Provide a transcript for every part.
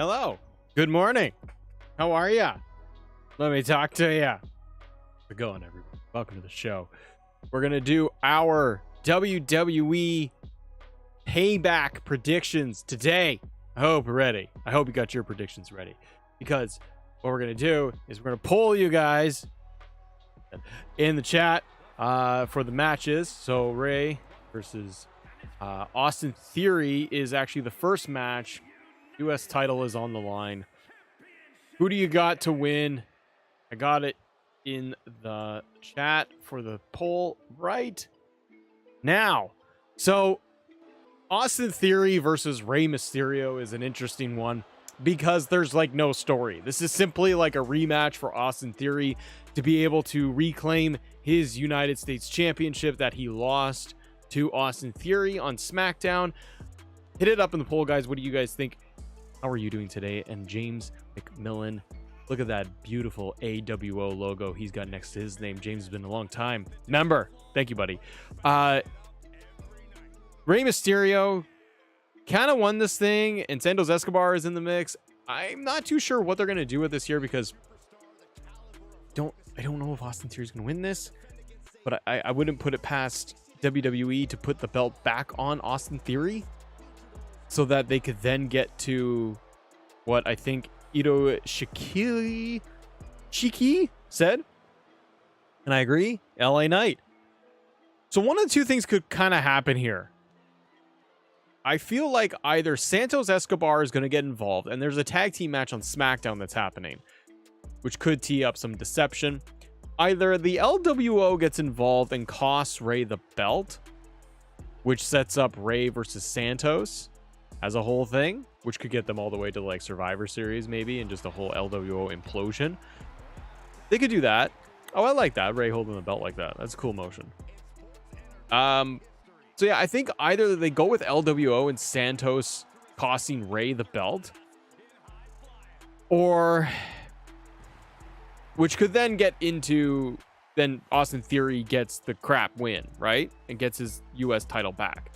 Hello. Good morning. How are ya? Let me talk to ya. How's it going, everyone? Welcome to the show. We're going to do our WWE Payback predictions today. I hope you're ready. I hope you got your predictions ready. Because what we're going to do is we're going to poll you guys in the chat for the matches. So Ray versus Austin Theory is actually the first match. US title is on the line. Who do you got to win? I got it in the chat for the poll right now. So Austin Theory versus Rey Mysterio is an interesting one because there's like no story. This is simply like a rematch for Austin Theory to be able to reclaim his United States Championship that he lost to Austin Theory on SmackDown. Hit it up in the poll, guys. What do you guys think? How are you doing today? And James McMillan, look at that beautiful AWO logo he's got next to his name. James has been a long time member. Thank you, buddy. Rey Mysterio kind of won this thing, and Santos Escobar is in the mix. I'm not too sure what they're going to do with this here because I don't know if Austin Theory is going to win this, but I wouldn't put it past WWE to put the belt back on Austin Theory so that they could then get to what I think Ito Shiki said. And I agree, LA Knight. So one of the two things could kind of happen here. I feel like either Santos Escobar is going to get involved, and there's a tag team match on SmackDown that's happening, which could tee up some deception. Either the LWO gets involved and costs Rey the belt, which sets up Rey versus Santos as a whole thing, which could get them all the way to like Survivor Series maybe, and just a whole LWO implosion. They could do that. Oh, I like that. Rey holding the belt like that. That's a cool motion. So yeah, I think either they go with LWO and Santos costing Rey the belt, or which could then get into then Austin Theory gets the crap win, right? And gets his US title back.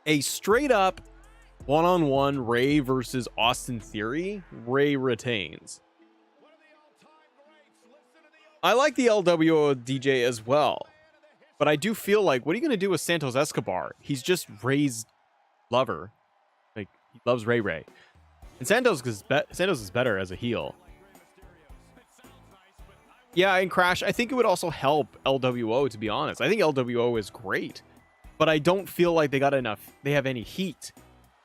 A straight up one-on-one Rey versus Austin Theory, Rey retains. I like the LWO DJ as well, but I do feel like, what are you going to do with Santos Escobar? He's just Rey's lover. Like, he loves Rey. And Santos is better as a heel. Yeah, and Crash, I think it would also help LWO, to be honest. I think LWO is great, but I don't feel like they got enough. They have any heat.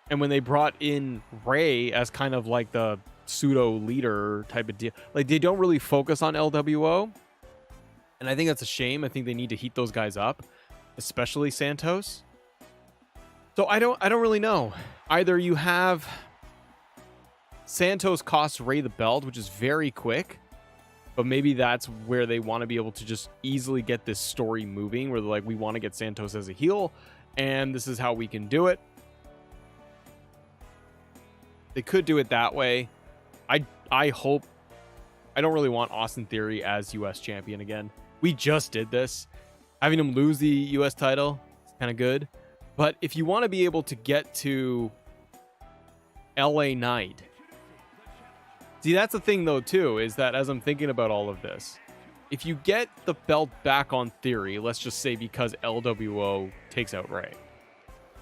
And when they brought in Rey as kind of like the pseudo leader type of deal, like they don't really focus on LWO. And I think that's a shame. I think they need to heat those guys up, especially Santos. So I don't really know. Either you have Santos costs Rey the belt, which is very quick, but maybe that's where they want to be able to just easily get this story moving, where they're like, we want to get Santos as a heel, and this is how we can do it. They could do it that way. I hope. I don't really want Austin Theory as US champion again. We just did this. Having him lose the US title is kind of good. But if you want to be able to get to LA Knight, see, that's the thing though too, is that as I'm thinking about all of this, if you get the belt back on Theory, let's just say because LWO takes out Rey,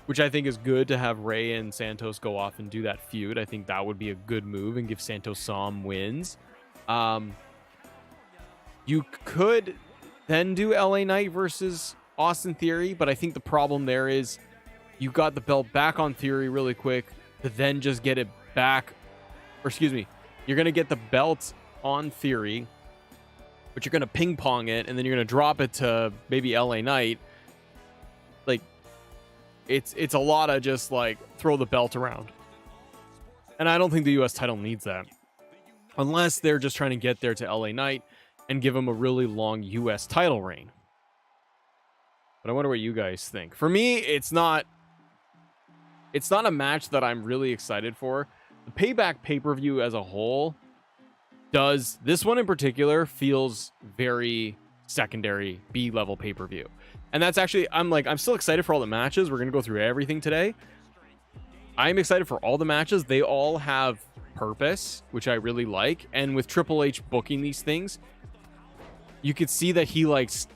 which I think is good to have Rey and Santos go off and do that feud. I think that would be a good move and give Santos some wins. You could then do LA Knight versus Austin Theory, but I think the problem there is you got the belt back on Theory really quick to then just get it back, or excuse me, you're going to get the belt on Theory, but you're going to ping pong it, and then you're going to drop it to maybe LA Knight. Like, it's a lot of just like throw the belt around. And I don't think the US title needs that. Unless they're just trying to get there to LA Knight and give him a really long US title reign. But I wonder what you guys think. For me, it's not a match that I'm really excited for. The Payback pay-per-view as a whole does, this one in particular feels very secondary B-level pay-per-view. And that's actually, I'm still excited for all the matches. We're going to go through everything today. I'm excited for all the matches. They all have purpose, which I really like. And with Triple H booking these things, you could see that he likes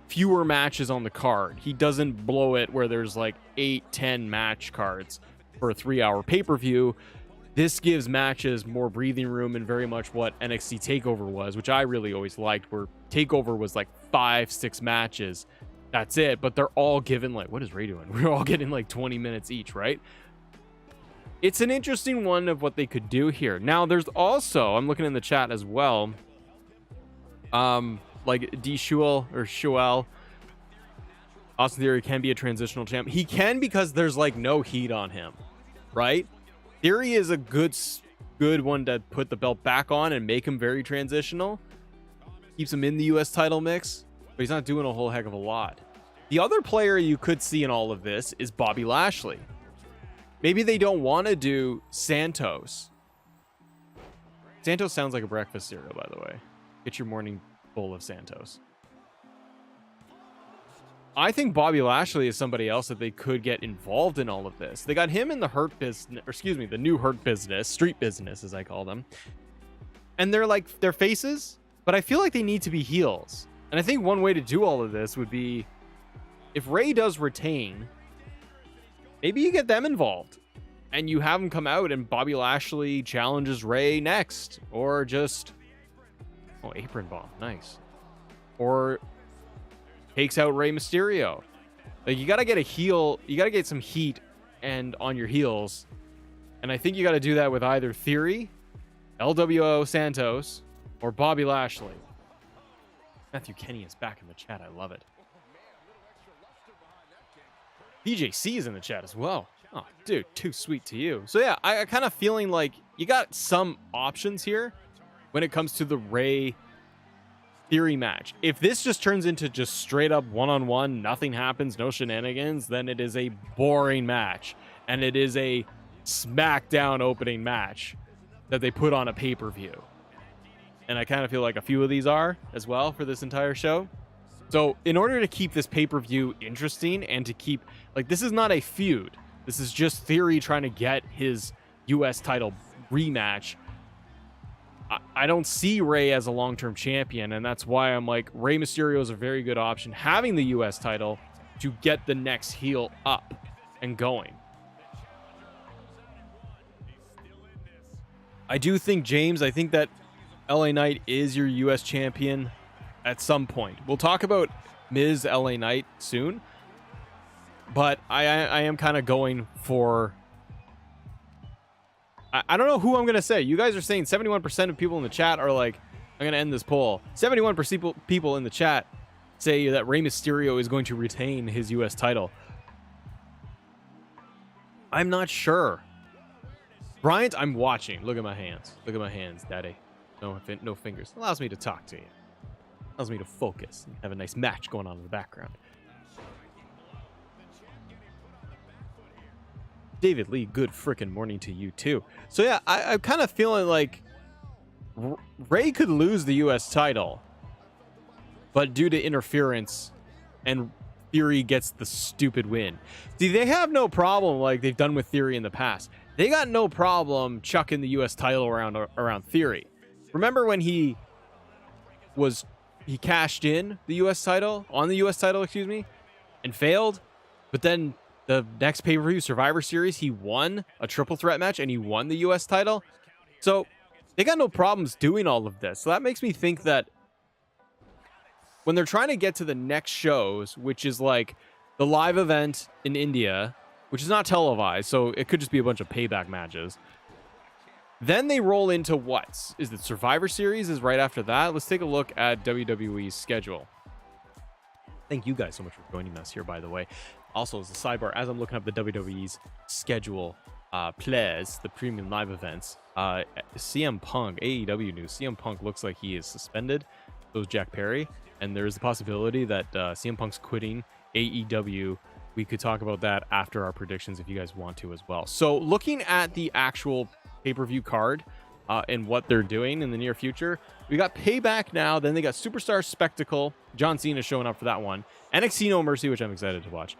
fewer matches on the card. He doesn't blow it where there's like 8-10 match cards for a 3-hour pay-per-view. This gives matches more breathing room, and very much what NXT TakeOver was, which I really always liked, where TakeOver was like 5-6 matches. That's it. But they're all given like, what is Ray doing? We're all getting like 20 minutes each, right? It's an interesting one of what they could do here. Now, there's also, I'm looking in the chat as well, like D. Shuel or Shuel. Austin Theory can be a transitional champ. He can, because there's like no heat on him, right? Theory is a good one to put the belt back on and make him very transitional. Keeps him in the US title mix, but he's not doing a whole heck of a lot. The other player you could see in all of this is Bobby Lashley. Maybe they don't want to do Santos. Santos sounds like a breakfast cereal, by the way. Get your morning bowl of Santos. I think Bobby Lashley is somebody else that they could get involved in all of this. They got him in the Hurt Business, or excuse me, the new Hurt Business, Street Business, as I call them. And they're faces, but I feel like they need to be heels. And I think one way to do all of this would be, if Ray does retain, maybe you get them involved and you have them come out and Bobby Lashley challenges Ray next, or just, oh, apron bomb, nice, or takes out Rey Mysterio. Like, you got to get a heel, you got to get some heat and on your heels. And I think you got to do that with either Theory, LWO Santos, or Bobby Lashley. Matthew Kenny is back in the chat. I love it. BJC is in the chat as well. Oh, dude, too sweet to you. So yeah, I kind of feeling like you got some options here when it comes to the Ray Theory match. If this just turns into just straight up one-on-one, nothing happens, no shenanigans, then it is a boring match. And it is a SmackDown opening match that they put on a pay-per-view. And I kind of feel like a few of these are as well for this entire show. So in order to keep this pay-per-view interesting and to keep, like, this is not a feud. This is just Theory trying to get his US title rematch. I don't see Ray as a long-term champion, and that's why I'm like, Rey Mysterio is a very good option, having the US title to get the next heel up and going. I do think, James, I think that LA Knight is your US champion at some point. We'll talk about Miz LA Knight soon, but I am kind of going for, I don't know who I'm going to say. You guys are saying 71% of people in the chat are like, I'm going to end this poll. 71% people in the chat say that Rey Mysterio is going to retain his US title. I'm not sure. Bryant, I'm watching. Look at my hands. Look at my hands, daddy. No fingers. Allows me to talk to you. Allows me to focus and have a nice match going on in the background. David Lee, good freaking morning to you too. So yeah, I'm kind of feeling like Ray could lose the US title, but due to interference, and Theory gets the stupid win. See, they have no problem like they've done with Theory in the past. They got no problem chucking the US title around Theory. Remember when he cashed in the US title, excuse me, and failed, but then the next pay-per-view, Survivor Series, he won a triple threat match and he won the US title. So they got no problems doing all of this. So that makes me think that when they're trying to get to the next shows, which is like the live event in India, which is not televised, so it could just be a bunch of Payback matches. Then they roll into what? Is it Survivor Series is right after that? Let's take a look at WWE's schedule. Thank you guys so much for joining us here, by the way. Also, as a sidebar, as I'm looking up the WWE's schedule plays, the premium live events, CM Punk, AEW news, CM Punk looks like he is suspended. So is Jack Perry. And there is the possibility that CM Punk's quitting AEW. We could talk about that after our predictions if you guys want to as well. So looking at the actual pay-per-view card and what they're doing in the near future, we got Payback now. Then they got Superstar Spectacle. John Cena showing up for that one. NXT No Mercy, which I'm excited to watch.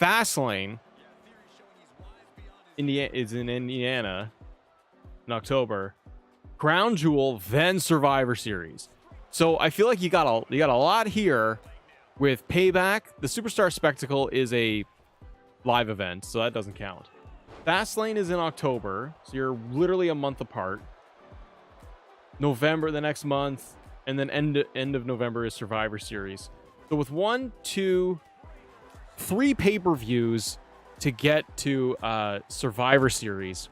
Fastlane. in Indiana in October. Crown Jewel, then Survivor Series. So I feel like you got a lot here with Payback. The Superstar Spectacle is a live event, so that doesn't count. Fastlane is in October, so you're literally a month apart. November the next month, and then end of November is Survivor Series. So with 1, 2, 3 pay-per-views to get to Survivor Series,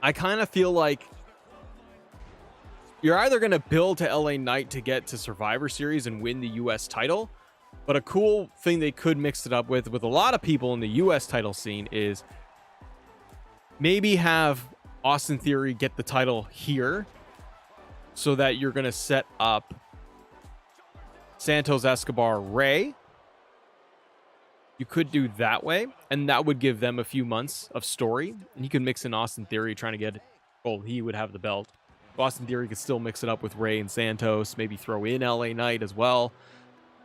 I kind of feel like you're either going to build to LA Knight to get to Survivor Series and win the US title, but a cool thing they could mix it up with a lot of people in the US title scene is maybe have Austin Theory get the title here so that you're going to set up Santos Escobar Rey. You could do that way, and that would give them a few months of story. And you could mix in Austin Theory trying to get, well, he would have the belt. Austin Theory could still mix it up with Rey and Santos, maybe throw in LA Knight as well.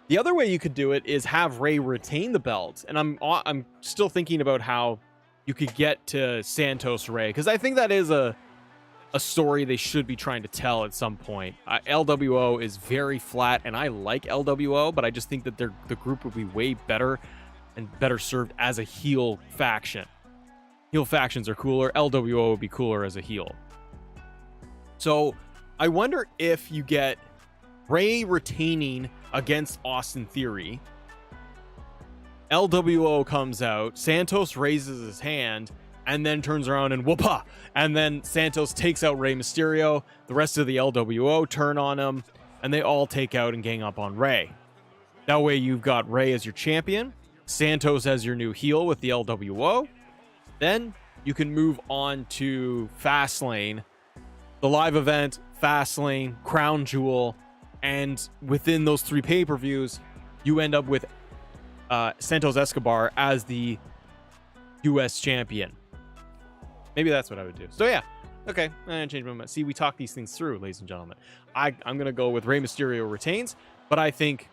The other way you could do it is have Rey retain the belt. And I'm still thinking about how you could get to Santos Rey, because I think that is a story they should be trying to tell at some point. LWO is very flat, and I like LWO, but I just think that the group would be way better and better served as a heel faction. Heel factions are cooler. LWO would be cooler as a heel. So I wonder if you get Rey retaining against Austin Theory. LWO comes out, Santos raises his hand, and then turns around and whoop-ha! And then Santos takes out Rey Mysterio, the rest of the LWO turn on him, and they all take out and gang up on Rey. That way you've got Rey as your champion, Santos as your new heel with the LWO. Then you can move on to Fastlane, the live event, Fastlane, Crown Jewel, and within those 3 pay-per-views, you end up with Santos Escobar as the US champion. Maybe that's what I would do. So yeah, okay, I'm gonna change my mind. See, we talk these things through, ladies and gentlemen. I'm gonna go with Rey Mysterio retains, but I think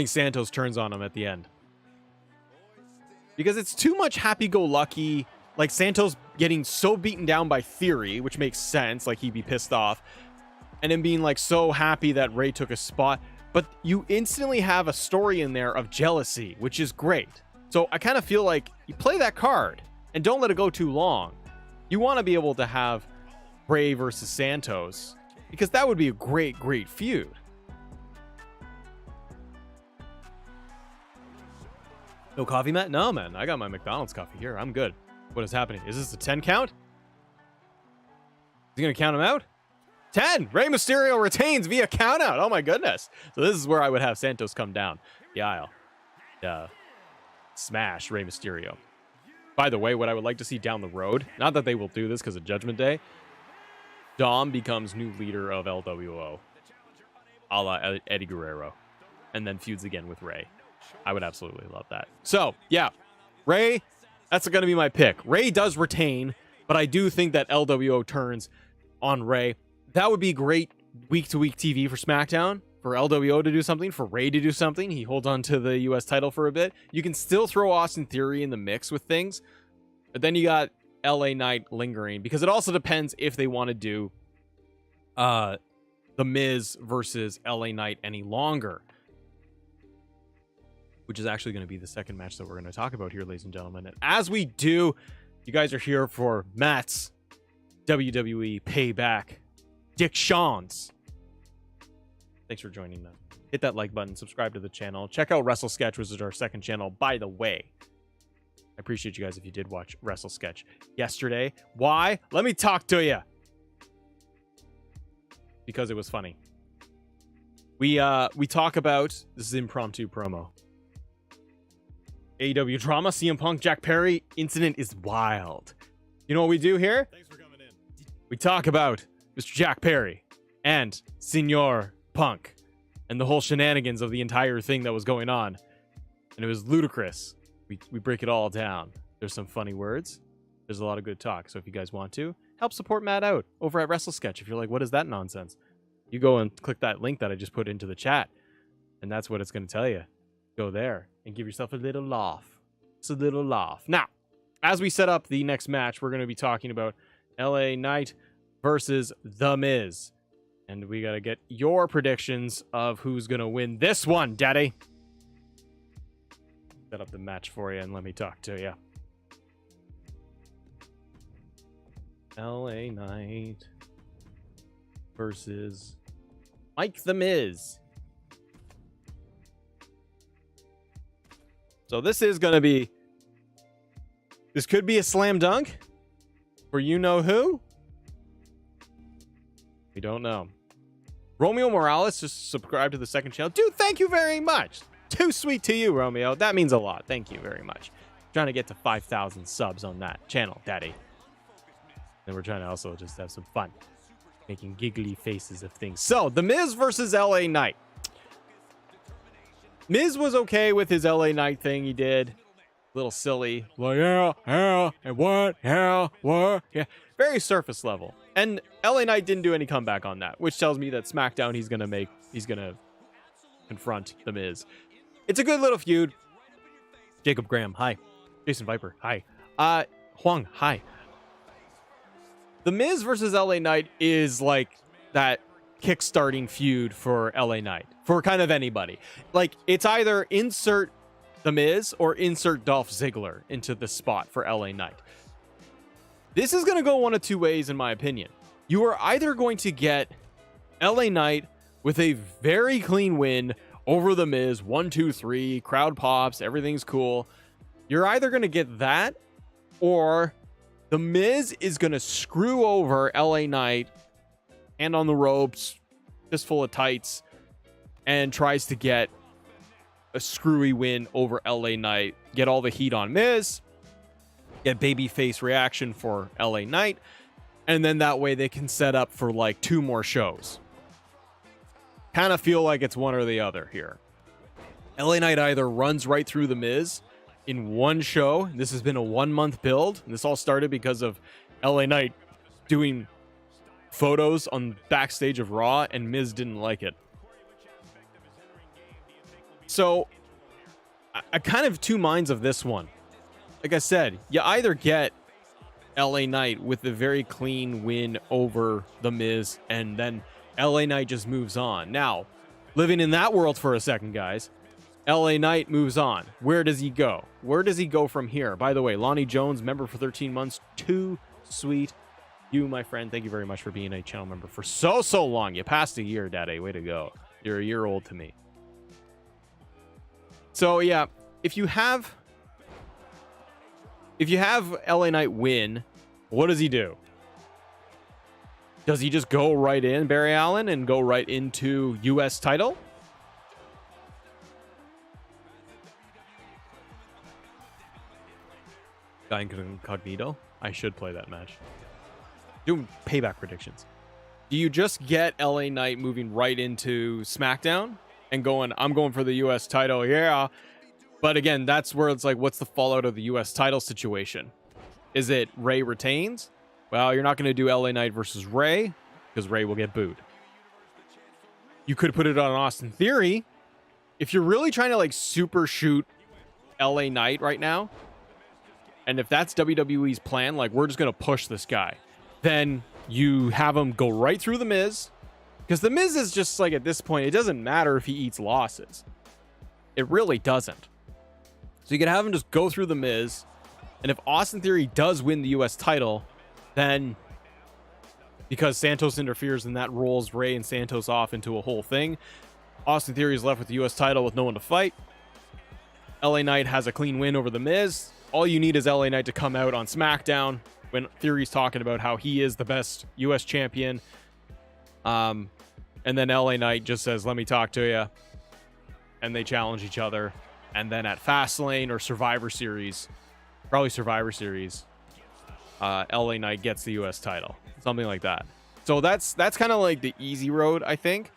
Santos turns on him at the end, because it's too much happy-go-lucky. Like Santos getting so beaten down by Theory, which makes sense, like he'd be pissed off, and then being like so happy that Rey took a spot. But you instantly have a story in there of jealousy, which is great. So I kind of feel like you play that card and don't let it go too long. You want to be able to have Rey versus Santos, because that would be a great, great feud. No coffee, Matt? No, man. I got my McDonald's coffee here. I'm good. What is happening? Is this a 10 count? Is he going to count him out? 10! Rey Mysterio retains via countout. Oh my goodness. So this is where I would have Santos come down the aisle. Smash Rey Mysterio. By the way, what I would like to see down the road, not that they will do this because of Judgment Day, Dom becomes new leader of LWO, a la Eddie Guerrero, and then feuds again with Rey. I would absolutely love that. So, yeah, Rey, that's going to be my pick. Rey does retain, but I do think that LWO turns on Rey. That would be great week-to-week TV for SmackDown, for LWO to do something, for Rey to do something. He holds on to the US title for a bit. You can still throw Austin Theory in the mix with things, but then you got LA Knight lingering, because it also depends if they want to do The Miz versus LA Knight any longer, which is actually going to be the second match that we're going to talk about here, ladies and gentlemen. And as we do, you guys are here for Matt's WWE Payback. Dick Sean's. Thanks for joining us. Hit that like button, subscribe to the channel. Check out Wrestle Sketch, which is our second channel, by the way. I appreciate you guys if you did watch Wrestle Sketch yesterday. Why? Let me talk to you. Because it was funny. We talk about, this is impromptu promo, AEW drama, CM Punk, Jack Perry incident is wild. You know what we do here? Thanks for coming in. We talk about Mr. Jack Perry and Senor Punk and the whole shenanigans of the entire thing that was going on. And it was ludicrous. We break it all down. There's some funny words. There's a lot of good talk. So if you guys want to, help support Matt out over at Wrestle Sketch. If you're like, what is that nonsense? You go and click that link that I just put into the chat. And that's what it's going to tell you. Go there and give yourself a little laugh. gets a little laugh. Now, as we set up the next match, we're going to be talking about LA Knight versus The Miz. And we got to get your predictions of who's going to win this one, Daddy. Set up the match for you and let me talk to you. LA Knight versus Mike The Miz. So this is going to be... This could be a slam dunk for you know who? We don't know. Romeo Morales just subscribed to the second channel. Dude, thank you very much. Too sweet to you, Romeo. That means a lot. Thank you very much. Trying to get to 5,000 subs on that channel, Daddy. And we're trying to also just have some fun. Making giggly faces of things. So, The Miz versus LA Knight. Miz was okay with his LA Knight thing he did. A little silly. Like, yeah, and what? Yeah, what? Yeah. Very surface level. And LA Knight didn't do any comeback on that, which tells me that SmackDown he's gonna confront The Miz. It's a good little feud. Jacob Graham, hi. Jason Viper, hi. Huang, hi. The Miz versus LA Knight is like that kickstarting feud for LA Knight. For kind of anybody. Like, it's either insert The Miz or insert Dolph Ziggler into the spot for LA Knight. This is going to go one of two ways, in my opinion. You are either going to get LA Knight with a very clean win over The Miz, 1, 2, 3, crowd pops, everything's cool. You're either going to get that, or The Miz is going to screw over LA Knight, hand on the ropes, fistful of tights, and tries to get a screwy win over LA Knight, get all the heat on Miz, get babyface reaction for LA Knight, and then that way they can set up for like 2 more shows. Kind of feel like it's one or the other here. LA Knight either runs right through The Miz in one show. This has been a 1-month build. And this all started because of LA Knight doing photos on backstage of Raw, and Miz didn't like it. So I kind of 2 minds of this one. Like I said, you either get LA Knight with a very clean win over The Miz, and then LA Knight just moves on. Now, living in that world for a second, guys, LA Knight moves on. Where does he go? Where does he go from here? By the way, Lonnie Jones, member for 13 months. Too sweet. You, my friend, thank you very much for being a channel member for so long. You passed a year, Daddy. Way to go. You're a year old to me. So, yeah, if you have LA Knight win, what does he do? Does he just go right in, Barry Allen, and go right into U.S. title? Guy Incognito? I should play that match. Doing payback predictions. Do you just get LA Knight moving right into SmackDown and going, I'm going for the U.S. title, yeah. But again, that's where it's like, what's the fallout of the U.S. title situation? Is it Ray retains? Well, you're not going to do LA Knight versus Ray because Ray will get booed. You could put it on Austin Theory. If you're really trying to like super shoot LA Knight right now, and if that's WWE's plan, like we're just going to push this guy, then you have him go right through The Miz, because The Miz is just like, at this point, it doesn't matter if he eats losses. It really doesn't. So you can have him just go through The Miz, and if Austin Theory does win the U.S. title, then because Santos interferes and that rolls Ray and Santos off into a whole thing, Austin Theory is left with the U.S. title with no one to fight. LA Knight has a clean win over The Miz. All you need is LA Knight to come out on SmackDown when Theory's talking about how he is the best U.S. champion. And then LA Knight just says, let me talk to you. And they challenge each other. And then at Fastlane or Survivor Series, probably Survivor Series, LA Knight gets the U.S. title. Something like that. So that's kind of like the easy road, I think.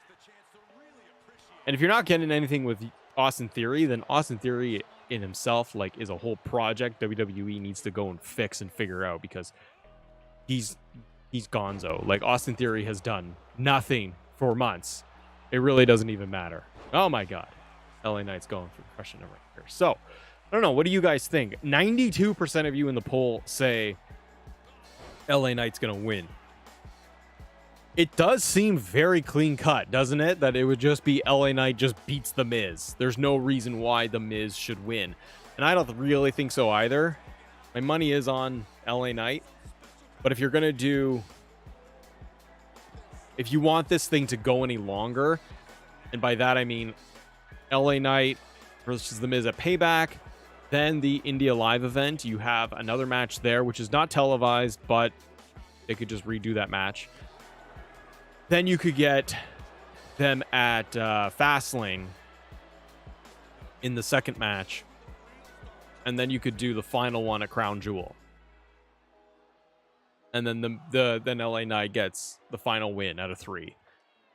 And if you're not getting anything with Austin Theory, then Austin Theory in himself like is a whole project WWE needs to go and fix and figure out, because he's gonzo. Like, Austin Theory has done nothing for months. It really doesn't even matter. Oh my god. LA Knight's going for crushing it right here. So I don't know. What do you guys think? 92% of you in the poll say LA Knight's going to win. It does seem very clean cut, doesn't it? That it would just be LA Knight just beats The Miz. There's no reason why The Miz should win. And I don't really think so either. My money is on LA Knight. But if you're going to do... If you want this thing to go any longer, and by that I mean LA Knight versus The Miz at Payback, then the India Live event, you have another match there, which is not televised, but they could just redo that match. Then you could get them at Fastlane in the second match. And then you could do the final one at Crown Jewel. And then then LA Knight gets the final win out of 3.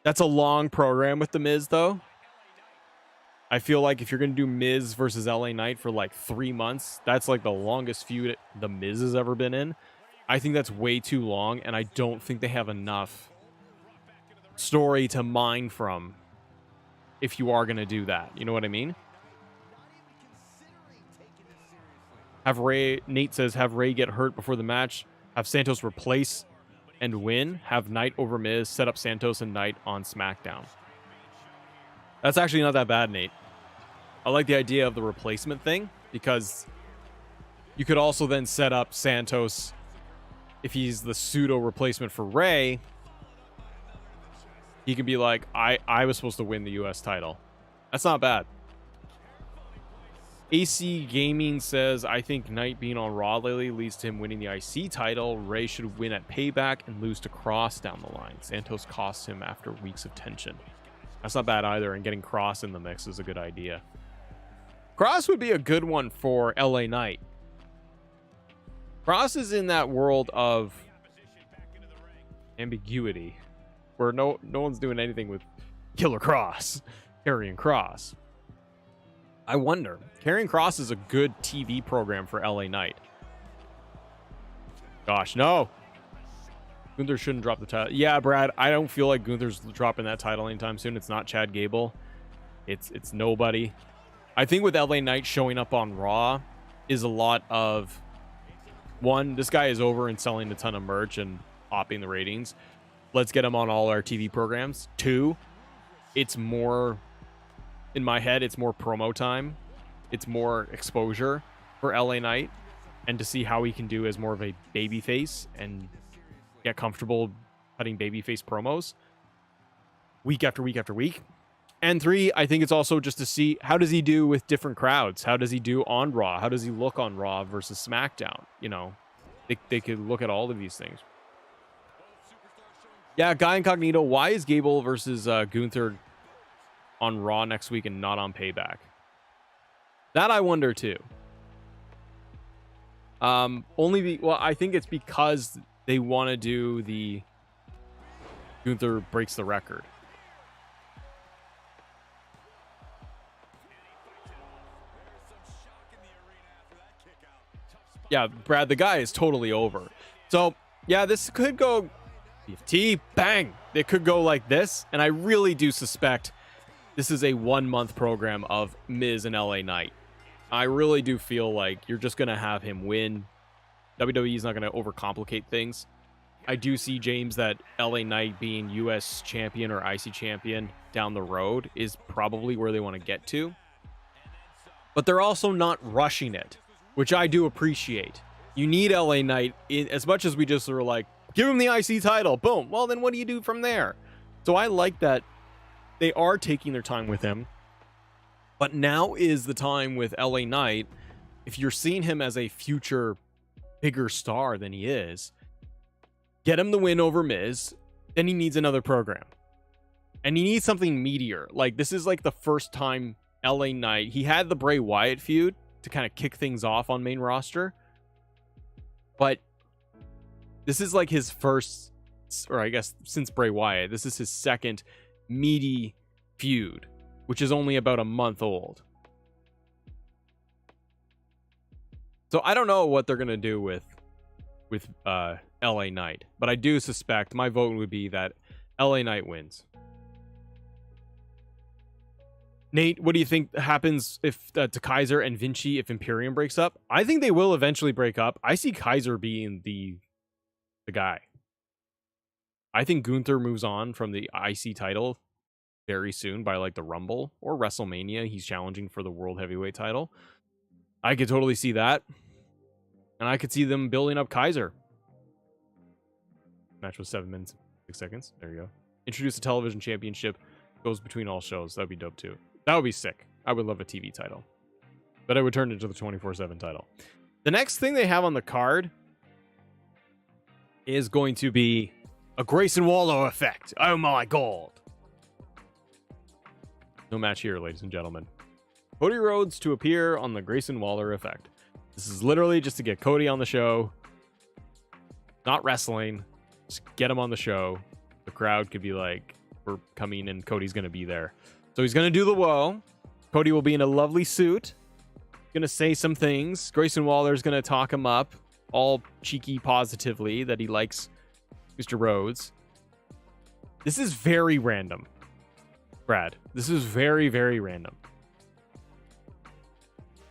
That's a long program with The Miz, though. I feel like if you're going to do Miz versus LA Knight for like 3 months, that's like the longest feud The Miz has ever been in. I think that's way too long, and I don't think they have enough story to mine from if you are going to do that. You know what I mean? Nate says, have Ray get hurt before the match, have Santos replace and win, have Knight over Miz, set up Santos and Knight on SmackDown. That's actually not that bad, Nate. I like the idea of the replacement thing, because you could also then set up Santos, if he's the pseudo replacement for Ray, he can be like, I was supposed to win the US title. That's not bad. AC Gaming says, I think Knight being on Raw lately leads to him winning the IC title. Ray should win at Payback and lose to Cross down the line. Santos costs him after weeks of tension. That's not bad either, and getting Cross in the mix is a good idea. Cross would be a good one for LA Knight. Cross is in that world of ambiguity, where no one's doing anything with Killer Cross, Karrion Kross. I wonder. Karrion Kross is a good TV program for LA Knight. Gosh, no. Gunther shouldn't drop the title. Yeah, Brad, I don't feel like Gunther's dropping that title anytime soon. It's not Chad Gable. It's nobody. I think with LA Knight showing up on Raw is a lot of, one, this guy is over and selling a ton of merch and hopping the ratings. Let's get him on all our TV programs. 2, it's more, in my head, it's more promo time. It's more exposure for LA Knight, and to see how he can do as more of a babyface and get comfortable cutting babyface promos week after week after week. And 3, I think it's also just to see, how does he do with different crowds? How does he do on Raw? How does he look on Raw versus SmackDown? You know, they could look at all of these things. Yeah, Guy Incognito, why is Gable versus Gunther on Raw next week and not on Payback? That I wonder too. Well, I think it's because they want to do the Gunther breaks the record. Yeah, Brad, the guy is totally over. So, yeah, this could go BFT, bang. It could go like this, and I really do suspect this is a 1-month program of Miz and LA Knight. I really do feel like you're just going to have him win. WWE is not going to overcomplicate things. I do see, James, that LA Knight being US champion or IC champion down the road is probably where they want to get to. But they're also not rushing it, which I do appreciate. You need LA Knight, as much as we just were like, give him the IC title, boom. Well, then what do you do from there? So I like that they are taking their time with him. But now is the time with LA Knight, if you're seeing him as a future bigger star than he is, get him the win over Miz, then he needs another program. And he needs something meatier. Like, this is like the first time LA Knight, he had the Bray Wyatt feud to kind of kick things off on main roster. But this is like his first, or I guess since Bray Wyatt, this is his second meaty feud, which is only about a month old. So I don't know what they're going to do with LA Knight, but I do suspect my vote would be that LA Knight wins. Nate, what do you think happens if to Kaiser and Vinci if Imperium breaks up? I think they will eventually break up. I see Kaiser being the guy. I think Gunther moves on from the IC title very soon by like the Rumble or WrestleMania. He's challenging for the World Heavyweight title. I could totally see that. And I could see them building up Kaiser. Match was 7 minutes, 6 seconds. There you go. Introduce a television championship. Goes between all shows. That'd be dope too. That would be sick. I would love a TV title. But I would turn it into the 24/7 title. The next thing they have on the card is going to be a Grayson Waller effect. Oh my god. No match here, ladies and gentlemen. Cody Rhodes to appear on the Grayson Waller effect. This is literally just to get Cody on the show. Not wrestling. Just get him on the show. The crowd could be like, we're coming and Cody's going to be there. So he's going to do the woe. Cody will be in a lovely suit. Going to say some things. Grayson Waller's going to talk him up all cheeky positively that he likes Mr. Rhodes. This is very random, Brad. This is very, very random.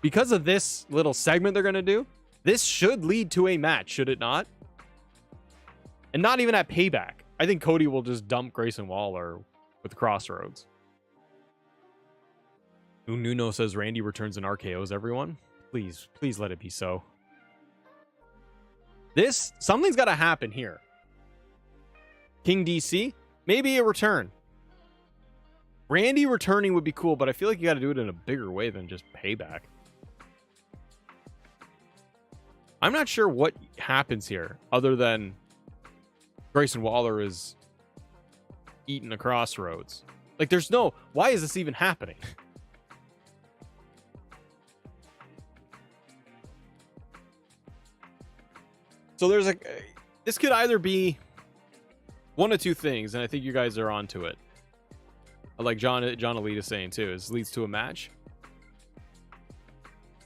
Because of this little segment they're going to do, this should lead to a match, should it not? And not even at Payback. I think Cody will just dump Grayson Waller with Crossroads. Nuno says Randy returns and RKOs everyone. Please, please let it be so. Something's got to happen here. King DC, maybe a return. Randy returning would be cool, but I feel like you got to do it in a bigger way than just Payback. I'm not sure what happens here other than Grayson Waller is eating a Crossroads. Like, why is this even happening? So this could either be one of two things, and I think you guys are onto it. Like John Elite is saying too, is leads to a match.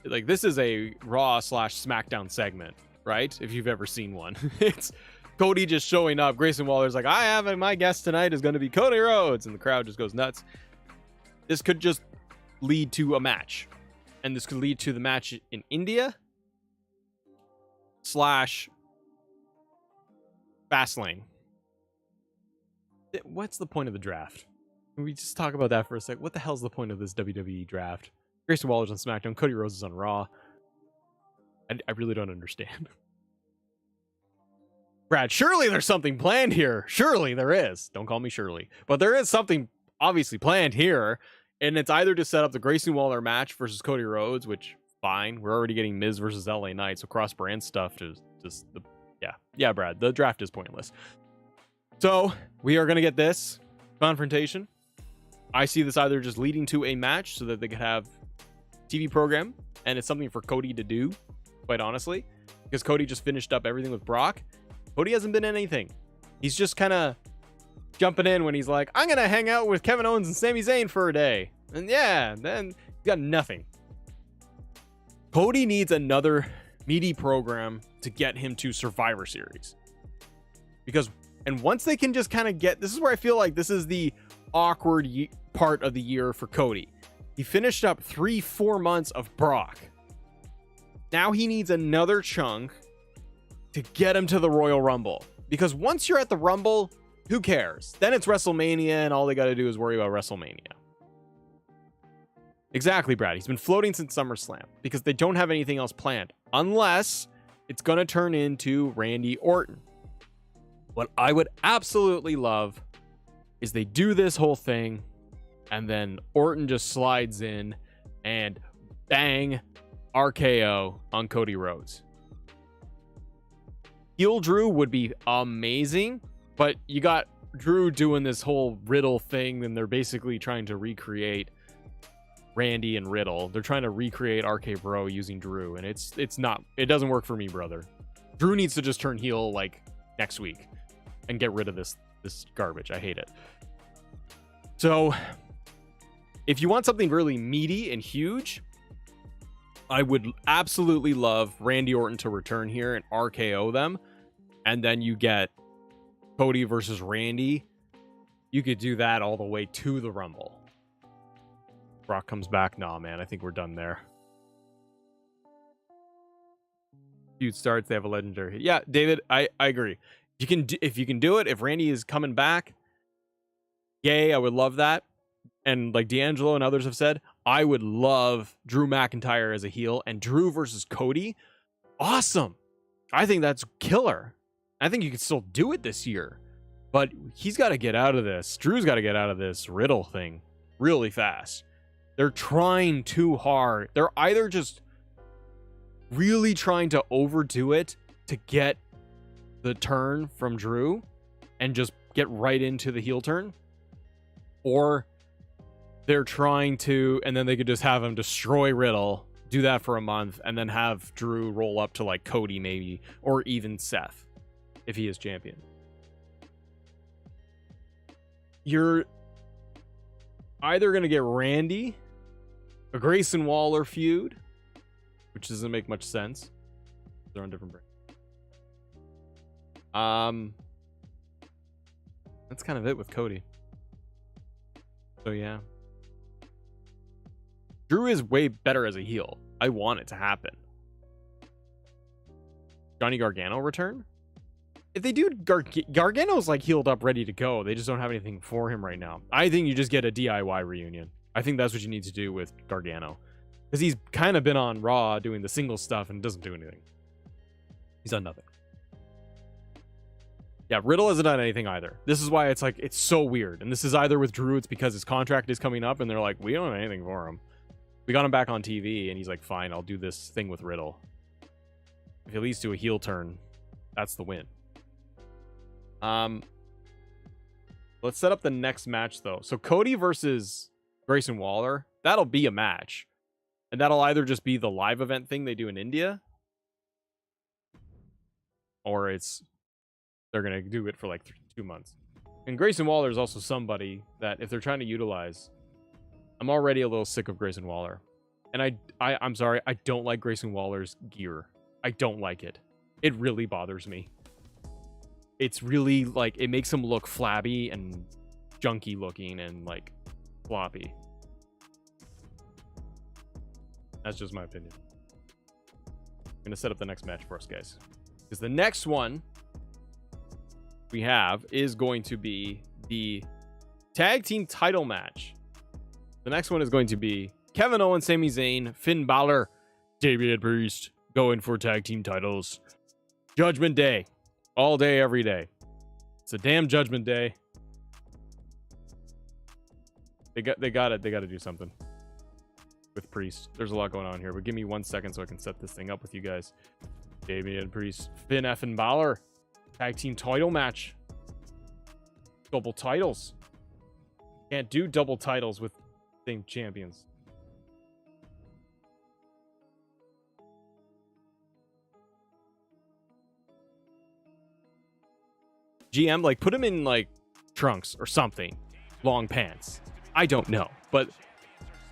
Like, this is a Raw/SmackDown segment, right? If you've ever seen one. It's Cody just showing up. Grayson Waller's like, my guest tonight is going to be Cody Rhodes. And the crowd just goes nuts. This could just lead to a match. And this could lead to the match in India / Fastlane. What's the point of the draft? Can we just talk about that for a sec? What the hell's the point of this WWE draft? Grayson Waller's on SmackDown. Cody Rhodes is on Raw. I really don't understand. Brad, surely there's something planned here. Surely there is. Don't call me Shirley. But there is something obviously planned here. And it's either to set up the Grayson Waller match versus Cody Rhodes, which, fine. We're already getting Miz versus LA Knight. So cross-brand stuff is just Yeah, Brad, the draft is pointless. So we are going to get this confrontation. I see this either just leading to a match so that they could have TV program, and it's something for Cody to do, quite honestly, because Cody just finished up everything with Brock. Cody hasn't been in anything. He's just kind of jumping in when he's like, I'm going to hang out with Kevin Owens and Sami Zayn for a day. And yeah, then he's got nothing. Cody needs another meaty program to get him to Survivor Series. And once they can just kind of this is where I feel like this is the awkward part of the year for Cody. He finished up 3-4 months of Brock. Now he needs another chunk to get him to the Royal Rumble. Because once you're at the Rumble, who cares? Then it's WrestleMania, and all they got to do is worry about WrestleMania. Exactly, Brad. He's been floating since SummerSlam because they don't have anything else planned. Unless it's going to turn into Randy Orton. What I would absolutely love is they do this whole thing, and then Orton just slides in and bang, RKO on Cody Rhodes. Heel Drew would be amazing, but you got Drew doing this whole Riddle thing, and they're basically trying to recreate Randy and Riddle. They're trying to recreate RK Bro using Drew, and it doesn't work for me, brother. Drew needs to just turn heel like next week and get rid of this garbage. I hate it. So if you want something really meaty and huge, I would absolutely love Randy Orton to return here and RKO them. And then you get Cody versus Randy. You could do that all the way to the Rumble. Brock comes back. Nah, man, I think we're done there. Feud starts. They have a legendary. Yeah, David, I agree. You can if you can do it. If Randy is coming back, yay! I would love that. And like D'Angelo and others have said, I would love Drew McIntyre as a heel and Drew versus Cody. Awesome. I think that's killer. I think you could still do it this year, but he's got to get out of this. Drew's got to get out of this Riddle thing really fast. They're trying too hard. They're either just really trying to overdo it to get the turn from Drew and just get right into the heel turn, or they're trying to, and then they could just have him destroy Riddle, do that for a month, and then have Drew roll up to like Cody maybe, or even Seth if he is champion. You're either going to get Randy, a Grayson Waller feud, which doesn't make much sense. They're on different brands. That's kind of it with Cody. So yeah. Drew is way better as a heel. I want it to happen. Johnny Gargano return? If they do, Gargano's like healed up, ready to go. They just don't have anything for him right now. I think you just get a DIY reunion. I think that's what you need to do with Gargano. Because he's kind of been on Raw doing the single stuff and doesn't do anything. He's done nothing. Yeah, Riddle hasn't done anything either. This is why it's like, it's so weird. And this is either with Drew, it's because his contract is coming up and they're like, we don't have anything for him. We got him back on TV and he's like, fine, I'll do this thing with Riddle. If it leads to a heel turn, that's the win. Let's set up the next match though. So Cody versus Grayson Waller, that'll be a match. And that'll either just be the live event thing they do in India, or they're going to do it for like 2 months. And Grayson Waller is also somebody that if they're trying to utilize, I'm already a little sick of Grayson Waller. And I'm sorry, I don't like Grayson Waller's gear. I don't like it. It really bothers me. It's really like, it makes him look flabby and junky looking and like floppy. That's just my opinion. I'm going to set up the next match for us, guys. Because the next one we have is going to be the tag team title match. The next one is going to be Kevin Owens, Sami Zayn, Finn Balor, Damian Priest going for tag team titles. Judgment Day. All day, every day. It's a damn Judgment Day. They got to do something with Priest. There's a lot going on here, but give me 1 second so I can set this thing up with you guys. Damian Priest, Finn effing Balor. Tag team title match. Double titles. Can't do double titles with same champions. GM, like, put him in, like, trunks or something. Long pants. I don't know. But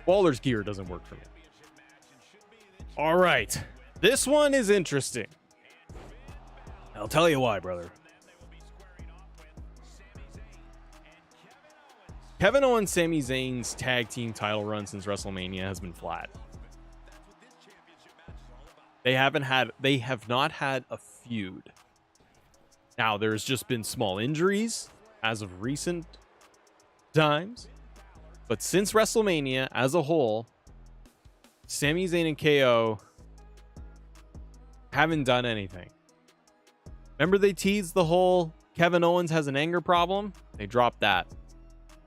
Waller's gear doesn't work for me. All right. This one is interesting. I'll tell you why, brother. Kevin Owens, Sami Zayn's tag team title run since WrestleMania has been flat. They have not had a feud. Now, there's just been small injuries as of recent times. But since WrestleMania as a whole, Sami Zayn and KO haven't done anything. Remember they teased the whole Kevin Owens has an anger problem? They dropped that.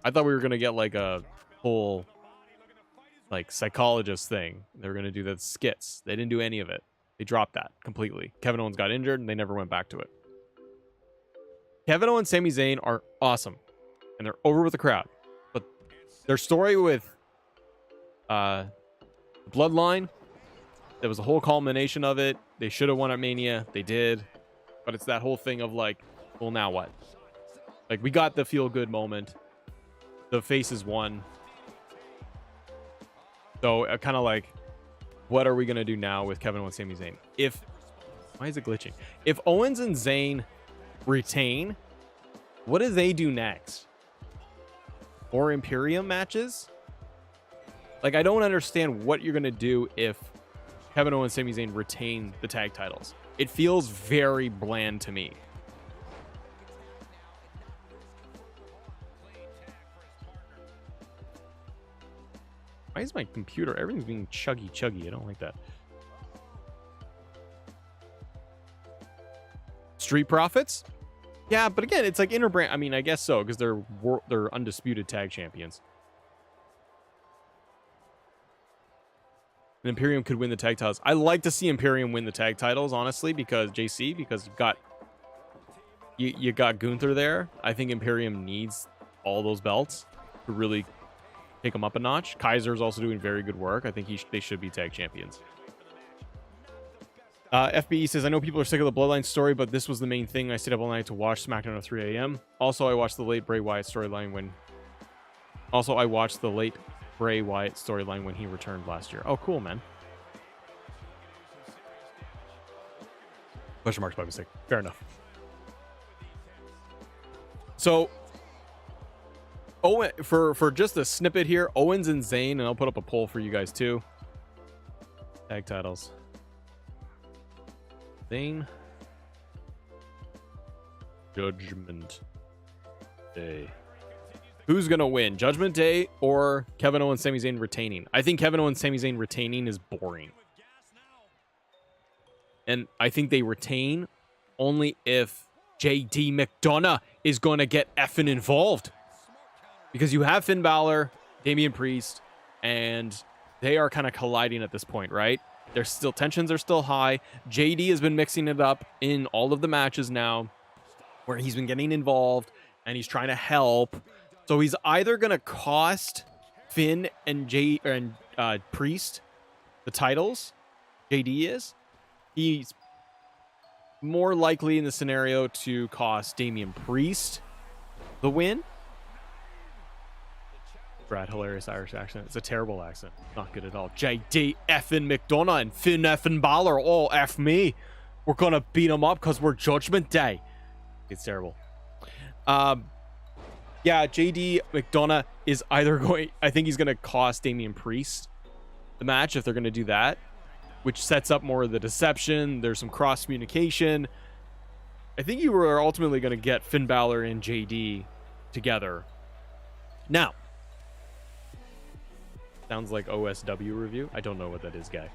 I thought we were going to get like a whole like psychologist thing. They were going to do the skits. They didn't do any of it. They dropped that completely. Kevin Owens got injured and they never went back to it. Kevin Owens and Sami Zayn are awesome. And they're over with the crowd. But their story with Bloodline, there was a whole culmination of it. They should have won at Mania. They did. But it's that whole thing of like, well, now what? Like, we got the feel-good moment. The faces won. So, kind of like, what are we going to do now with Kevin Owens and Sami Zayn? Why is it glitching? If Owens and Zayn retain, what do they do next? More Imperium matches? Like, I don't understand what you're going to do if Kevin Owens and Sami Zayn retain the tag titles. It feels very bland to me. Why is my computer? Everything's being chuggy. I don't like that. Street Profits? Yeah, but again, it's like interbrand. I mean, I guess so, because they're undisputed tag champions. And Imperium could win the tag titles. I like to see Imperium win the tag titles, honestly, because because you got Gunther there. I think Imperium needs all those belts to really take them up a notch. Kaiser's also doing very good work. I think they should be tag champions. FBE says, I know people are sick of the Bloodline story, but this was the main thing. I stayed up all night to watch SmackDown at 3 a.m. Also, I watched the late Bray Wyatt storyline when he returned last year. Oh, cool, man. Question marks by mistake. Fair enough. So, Owen, for just a snippet here, Owens and Zayn, and I'll put up a poll for you guys too. Tag titles. Zayn. Judgment Day. Who's going to win? Judgment Day or Kevin Owens, Sami Zayn retaining? I think Kevin Owens, Sami Zayn retaining is boring. And I think they retain only if JD McDonough is going to get effing involved. Because you have Finn Balor, Damian Priest, and they are kind of colliding at this point, right? There's still tensions are still high. JD has been mixing it up in all of the matches now, where he's been getting involved and he's trying to help. So he's either gonna cost Finn and Priest the titles. JD is. He's more likely in the scenario to cost Damian Priest the win. Brad, hilarious Irish accent. It's a terrible accent. Not good at all. JD effing McDonough and Finn effing Balor. Oh, F me. We're going to beat them up because we're Judgment Day. It's terrible. Yeah, JD McDonough is either going... I think he's going to cost Damian Priest the match if they're going to do that, which sets up more of the deception. There's some cross-communication. I think you were ultimately going to get Finn Balor and JD together. Now, sounds like OSW review. I don't know what that is, guy.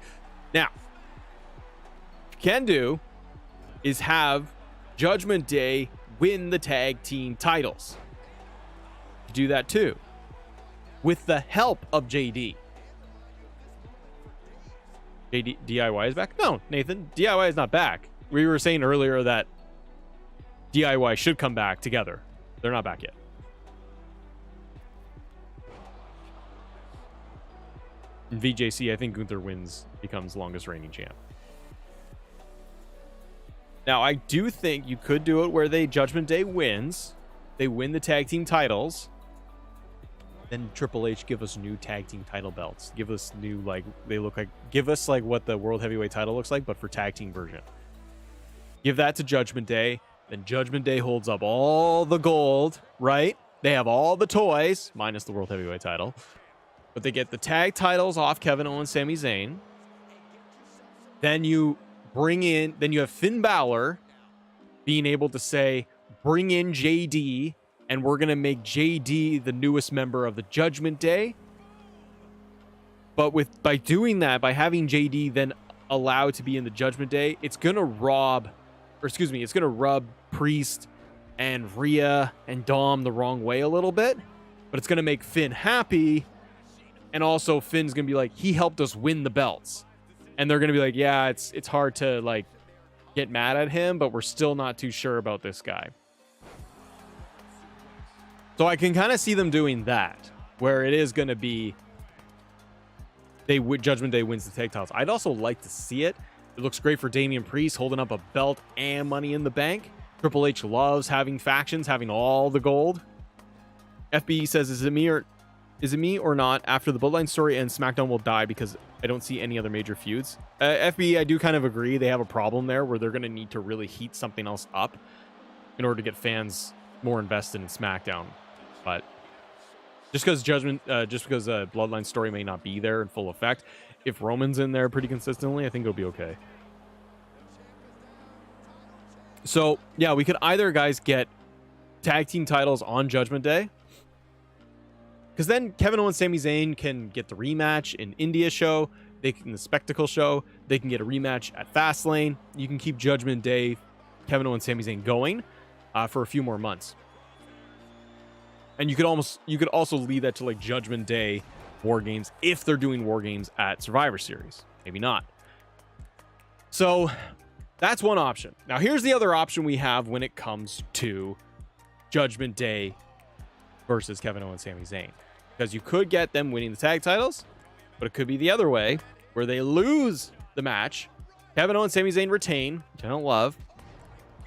Now, what you can do is have Judgment Day win the tag team titles. You do that too, with the help of JD. DIY is back? No, Nathan, DIY is not back. We were saying earlier that DIY should come back together. They're not back yet. In VJC, I think Gunther becomes longest reigning champ. Now, I do think you could do it where Judgment Day wins. They win the tag team titles. Then Triple H give us new tag team title belts. Give us new, give us what the World Heavyweight title looks like, but for tag team version. Give that to Judgment Day. Then Judgment Day holds up all the gold, right? They have all the toys, minus the World Heavyweight title. But they get the tag titles off Kevin Owens, Sami Zayn. Then you have Finn Balor being able to say, bring in JD, and we're going to make JD the newest member of the Judgment Day. But by doing that, by having JD then allowed to be in the Judgment Day, it's going to rub Priest and Rhea and Dom the wrong way a little bit. But it's going to make Finn happy. And also Finn's going to be like, he helped us win the belts. And they're going to be like, yeah, it's hard to get mad at him, but we're still not too sure about this guy. So I can kind of see them doing that, where it is going to be Judgment Day wins the tag titles. I'd also like to see it. It looks great for Damian Priest holding up a belt and Money in the Bank. Triple H loves having factions, having all the gold. FBE says, is it me or not? After the Bloodline story ends, SmackDown will die because I don't see any other major feuds. FBE, I do kind of agree. They have a problem there where they're going to need to really heat something else up in order to get fans more invested in SmackDown. But Just because Bloodline story may not be there in full effect, if Roman's in there pretty consistently, I think it'll be okay. So yeah, we could either, guys, get tag team titles on Judgment Day, because then Kevin Owens, Sami Zayn can get the rematch in India show. They can the Spectacle show. They can get a rematch at Fastlane. You can keep Judgment Day, Kevin Owens, Sami Zayn going for a few more months. And you could also lead that to like Judgment Day War Games if they're doing War Games at Survivor Series. Maybe not. So that's one option. Now here's the other option we have when it comes to Judgment Day versus Kevin Owens, Sami Zayn. Because you could get them winning the tag titles, but it could be the other way, where they lose the match. Kevin Owens, Sami Zayn retain, which I don't love.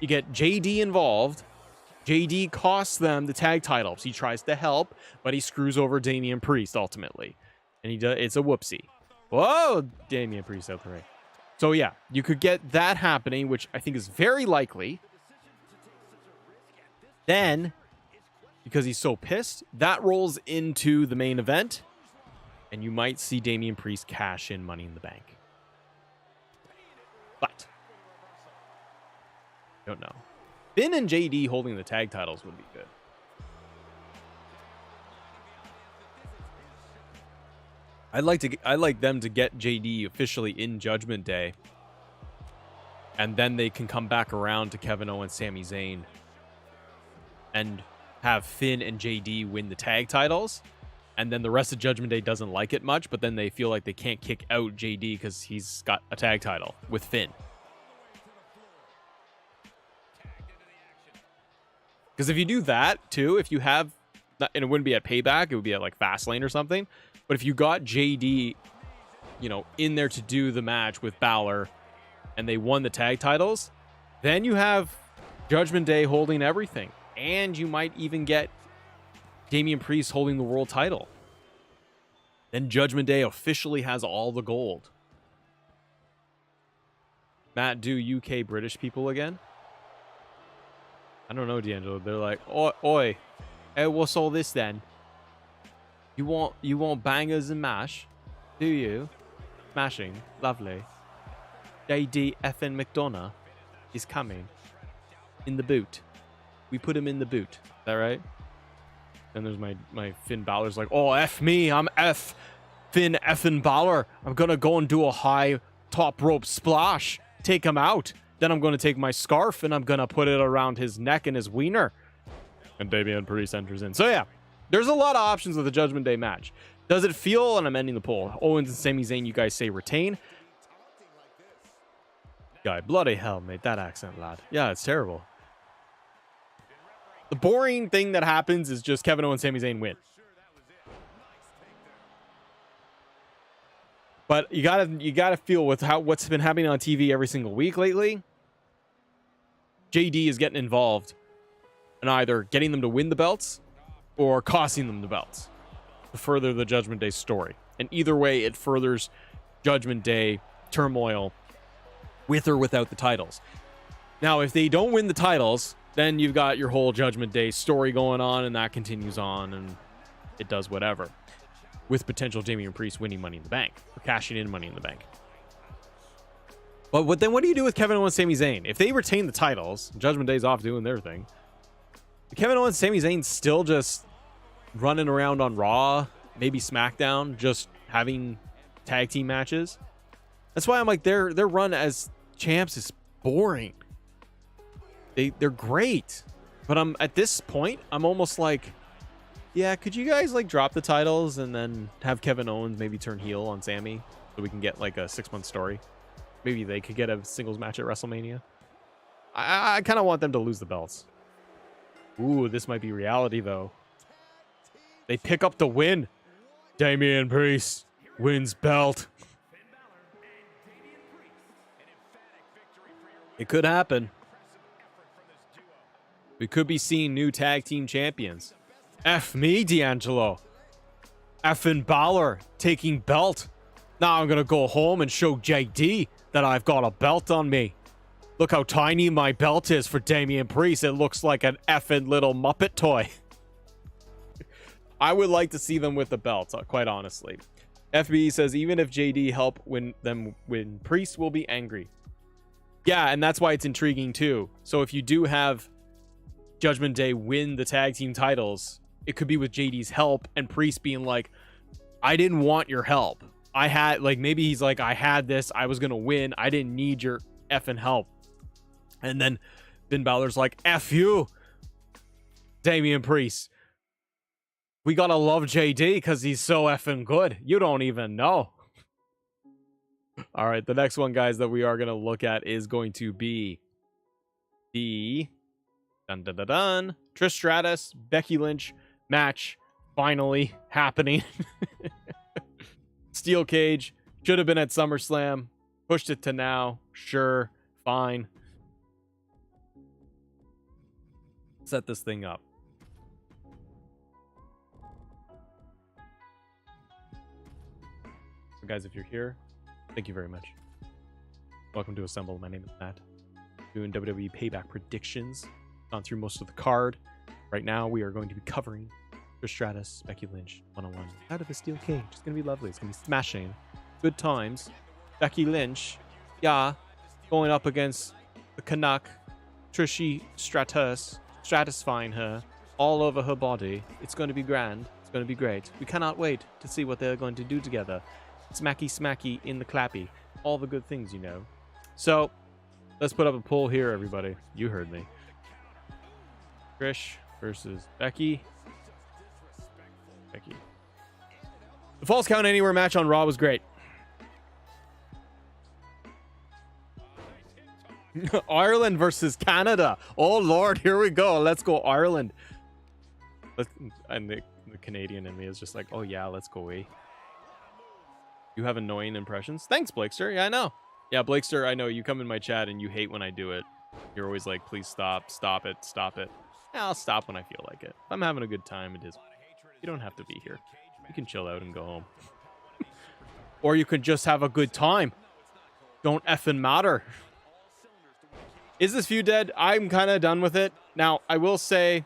You get JD involved. JD costs them the tag titles. He tries to help, but he screws over Damian Priest ultimately. And it's a whoopsie. Whoa, Damian Priest out the ring. So yeah, you could get that happening, which I think is very likely. Then, because he's so pissed, that rolls into the main event. And you might see Damian Priest cash in Money in the Bank. But don't know. Finn and JD holding the tag titles would be good. I'd like them to get JD officially in Judgment Day. And then they can come back around to Kevin Owens, Sami Zayn. And have Finn and JD win the tag titles. And then the rest of Judgment Day doesn't like it much, but then they feel like they can't kick out JD because he's got a tag title with Finn. Because if you do that, too, if you have... And it wouldn't be at Payback, it would be at, like, Fastlane or something. But if you got JD, you know, in there to do the match with Balor, and they won the tag titles, then you have Judgment Day holding everything. And you might even get Damian Priest holding the world title. Then Judgment Day officially has all the gold. Matt, do UK British people again? I don't know, D'Angelo. They're like, oi, hey, what's all this then? You want bangers and mash? Do you? Smashing. Lovely. JD effing McDonough is coming. In the boot. We put him in the boot. Is that right? Then there's my Finn Balor's like, oh, F me. I'm F. Finn effing Balor. I'm going to go and do a high top rope splash. Take him out. Then I'm going to take my scarf and I'm going to put it around his neck and his wiener. And Damian Priest enters in. So yeah, there's a lot of options with the Judgment Day match. Does it feel, and I'm ending the poll, Owens and Sami Zayn, you guys say retain. Guy, bloody hell, mate, that accent, lad. Yeah, it's terrible. The boring thing that happens is just Kevin Owens and Sami Zayn win. But you gotta feel with what's been happening on TV every single week lately. JD is getting involved in either getting them to win the belts or costing them the belts to further the Judgment Day story. And either way, it furthers Judgment Day turmoil with or without the titles. Now, if they don't win the titles, then you've got your whole Judgment Day story going on, and that continues on, and it does whatever. With potential Damian Priest winning Money in the Bank, or cashing in Money in the Bank. But then what do you do with Kevin Owens and Sami Zayn? If they retain the titles, Judgment Day's off doing their thing. Kevin Owens and Sami Zayn still just running around on Raw, maybe SmackDown, just having tag team matches. That's why I'm like, their run as champs is boring. They're great, but at this point, I'm almost like, yeah, could you guys like drop the titles and then have Kevin Owens maybe turn heel on Sami so we can get like a 6-month story? Maybe they could get a singles match at WrestleMania. I kind of want them to lose the belts. Ooh, this might be reality though. They pick up the win. Damian Priest wins belt. It could happen. We could be seeing new tag team champions. F me, D'Angelo. Effing Balor taking belt. Now I'm going to go home and show JD that I've got a belt on me. Look how tiny my belt is for Damian Priest. It looks like an effing little Muppet toy. I would like to see them with the belts, quite honestly. FB says, even if JD help win, Priest will be angry. Yeah, and that's why it's intriguing too. So if you do have Judgment Day win the tag team titles, it could be with JD's help and Priest being like, I didn't want your help. I had, like, maybe he's like, I had this, I was gonna win, I didn't need your effing help. And then Finn Balor's like, F you, Damian Priest. We gotta love JD because he's so effing good. You don't even know. All right, the next one, guys, that we are gonna look at is going to be the Trish Stratus, Becky Lynch match finally happening. Steel cage should have been at SummerSlam, pushed it to now. Sure, fine. Set this thing up. So guys, if you're here, thank you very much. Welcome to Assemble. My name is Matt. Doing WWE Payback predictions. Gone through most of the card. Right now, we are going to be covering Trish Stratus, Becky Lynch, 101 out of a steel cage. It's going to be lovely. It's going to be smashing. Good times. Becky Lynch, yeah, going up against the Canuck, Trishy Stratus, stratifying her all over her body. It's going to be grand. It's going to be great. We cannot wait to see what they're going to do together. Smacky, smacky, in the clappy. All the good things, you know. So, let's put up a poll here, everybody. You heard me. Trish versus Becky. Becky. The Falls Count Anywhere match on Raw was great. Ireland versus Canada. Oh, Lord, here we go. Let's go, Ireland. And the Canadian in me is just like, oh, yeah, let's go, away. You have annoying impressions. Thanks, Blakester. Yeah, I know. Yeah, Blakester, I know. You come in my chat and you hate when I do it. You're always like, please stop. Stop it. Stop it. Yeah, I'll stop when I feel like it. If I'm having a good time, it is. You don't have to be here. You can chill out and go home. Or you can just have a good time. Don't effing matter. Is this feud dead? I'm kind of done with it. Now, I will say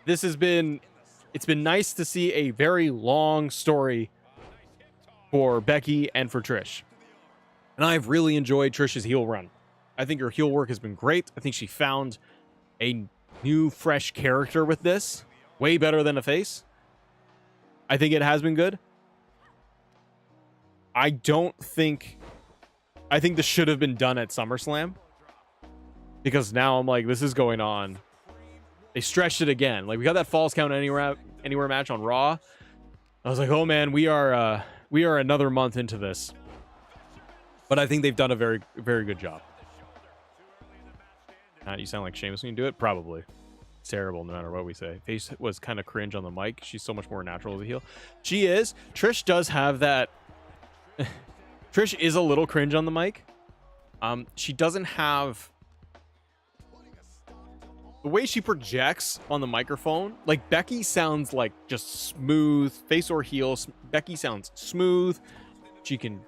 this has been... It's been nice to see a very long story for Becky and for Trish. And I've really enjoyed Trish's heel run. I think her heel work has been great. I think she found a new, fresh character with this. Way better than a face. I think it has been good. I think this should have been done at SummerSlam. Because now I'm like, this is going on. They stretched it again. Like, we got that Falls Count Anywhere match on Raw. I was like, oh man, we are another month into this. But I think they've done a very, very good job. You sound like Sheamus when you do it? Probably. It's terrible no matter what we say. Face was kind of cringe on the mic. She's so much more natural as a heel. She is. Trish does have that. Trish is a little cringe on the mic. She doesn't have... The way she projects on the microphone, like Becky sounds like just smooth, face or heel. Becky sounds smooth. She can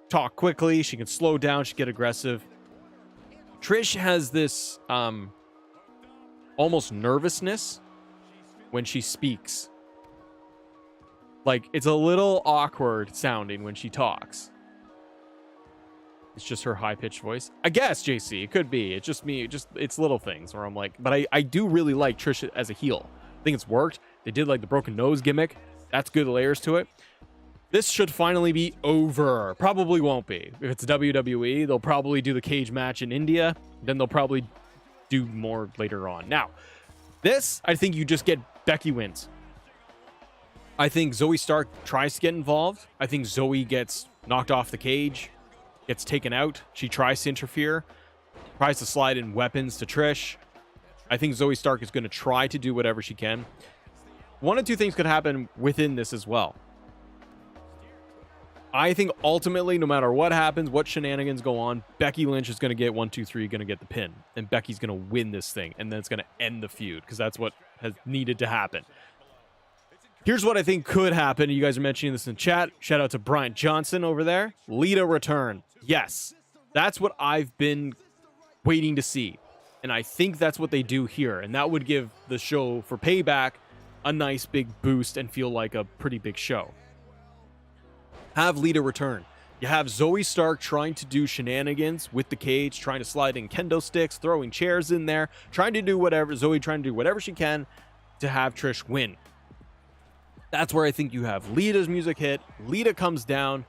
talk quickly. She can slow down. She can get aggressive. Trish has this almost nervousness when she speaks. Like, it's a little awkward sounding when she talks. It's just her high-pitched voice. I guess, JC, it could be. It's just me. It's little things where I'm like... But I do really like Trish as a heel. I think it's worked. They did, like, the broken nose gimmick. That's good layers to it. This should finally be over. Probably won't be. If it's WWE, they'll probably do the cage match in India. Then they'll probably do more later on. Now, this, I think you just get Becky wins. I think Zoe Stark tries to get involved. I think Zoe gets knocked off the cage. Gets taken out. She tries to interfere. Tries to slide in weapons to Trish. I think Zoe Stark is going to try to do whatever she can. One of two things could happen within this as well. I think ultimately, no matter what happens, what shenanigans go on, Becky Lynch is going to get 1, 2, 3, going to get the pin. And Becky's going to win this thing. And then it's going to end the feud. Because that's what has needed to happen. Here's what I think could happen. You guys are mentioning this in the chat. Shout out to Bryant Johnson over there. Lita return. Yes. That's what I've been waiting to see. And I think that's what they do here. And that would give the show for Payback a nice big boost and feel like a pretty big show. Have Lita return. You have Zoe Stark trying to do shenanigans with the cage, trying to slide in kendo sticks, throwing chairs in there, trying to do whatever. Zoe trying to do whatever she can to have Trish win. That's where I think you have Lita's music hit. Lita comes down.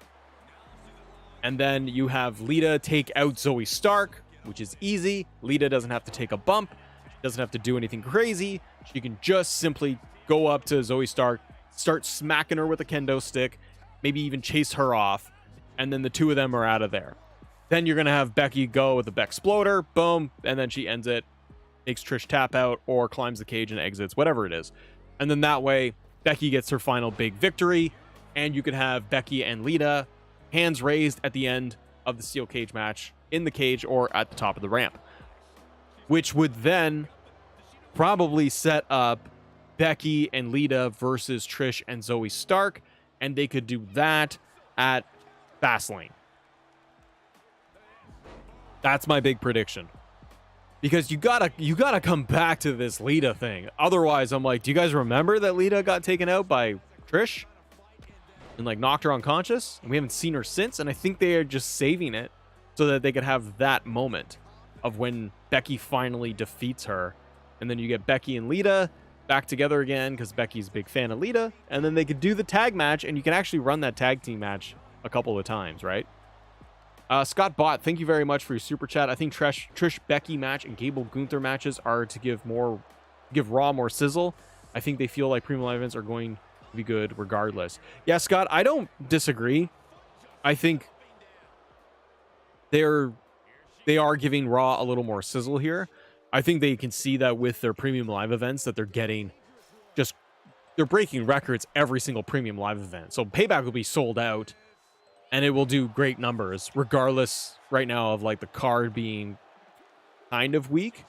And then you have Lita take out Zoe Stark, which is easy. Lita doesn't have to take a bump. She doesn't have to do anything crazy. She can just simply go up to Zoe Stark, start smacking her with a kendo stick, maybe even chase her off, and then the two of them are out of there. Then you're going to have Becky go with the Bexploder, boom, and then she ends it, makes Trish tap out, or climbs the cage and exits, whatever it is. And then that way, Becky gets her final big victory, and you can have Becky and Lita hands raised at the end of the steel cage match, in the cage or at the top of the ramp, which would then probably set up Becky and Lita versus Trish and Zoe Stark, and they could do that at Fastlane. That's my big prediction, because you gotta come back to this Lita thing. Otherwise, I'm like, do you guys remember that Lita got taken out by Trish and like knocked her unconscious, and we haven't seen her since? And I think they are just saving it so that they could have that moment of when Becky finally defeats her, and then you get Becky and Lita back together again because Becky's a big fan of Lita, and then they could do the tag match, and you can actually run that tag team match a couple of times, right? Scott Bott, thank you very much for your super chat. I think Trish Becky match and Gable Gunther matches are to give Raw more sizzle. I think they feel like premium live events are going to be good regardless. Yeah, Scott, I don't disagree. I think they are giving Raw a little more sizzle here. I think they can see that with their premium live events that they're breaking records every single premium live event. So Payback will be sold out and it will do great numbers regardless right now of like the card being kind of weak.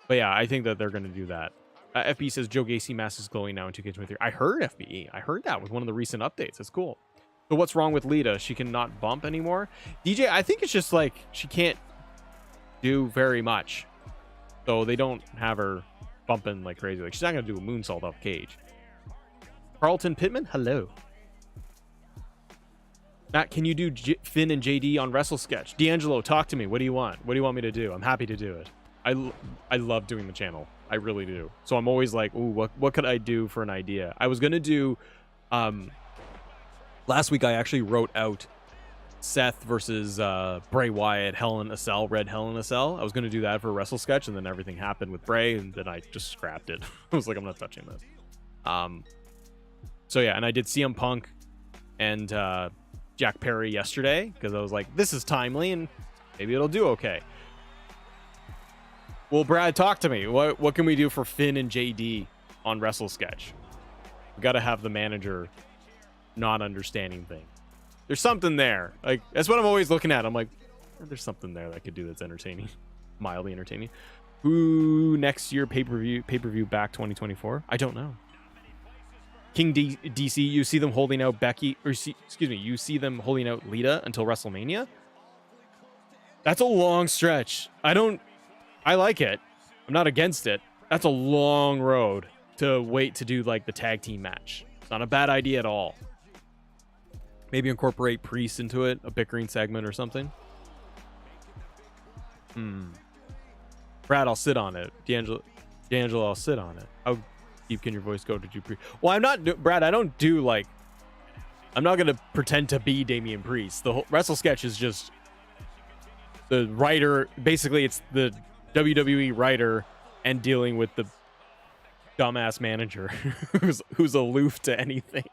But yeah, I think that they're going to do that. FB says Joe Gacy mask is glowing now in 2K23. I heard FBE. I heard that with one of the recent updates. That's cool. So what's wrong with Lita? She cannot bump anymore. DJ, I think it's just like she can't do very much, so they don't have her bumping like crazy. Like she's not gonna do a moonsault off cage. Carlton Pittman, hello. Matt, can you do Finn and JD on Wrestle Sketch? D'Angelo, talk to me. What do you want? What do you want me to do? I'm happy to do it. I love doing the channel. I really do. So I'm always like, ooh, what could I do for an idea? I was gonna do last week I actually wrote out Seth versus Bray Wyatt, Hell in a Cell, Red Hell in a Cell. I was going to do that for a Wrestle Sketch, and then everything happened with Bray, and then I just scrapped it. I was like, I'm not touching this. So yeah, and I did CM Punk and Jack Perry yesterday, because I was like, this is timely, and maybe it'll do okay. Well, Brad, talk to me. What can we do for Finn and JD on Wrestle Sketch? We got to have the manager not understanding things. There's something there. Like, that's what I'm always looking at. I'm like, there's something there that I could do that's entertaining, mildly entertaining. Who next year pay-per-view back 2024? I don't know. King DC, you see them holding out Becky, or you see them holding out Lita until WrestleMania? That's a long stretch. I like it. I'm not against it. That's a long road to wait to do like the tag team match. It's not a bad idea at all. Maybe incorporate Priest into it, a bickering segment or something. Brad, I'll sit on it. D'Angelo, I'll sit on it. How deep can your voice go to do Priest? Well, I'm not, Brad, I don't do like, I'm not going to pretend to be Damian Priest. The whole Wrestle Sketch is just the writer. Basically, it's the WWE writer and dealing with the dumbass manager who's aloof to anything.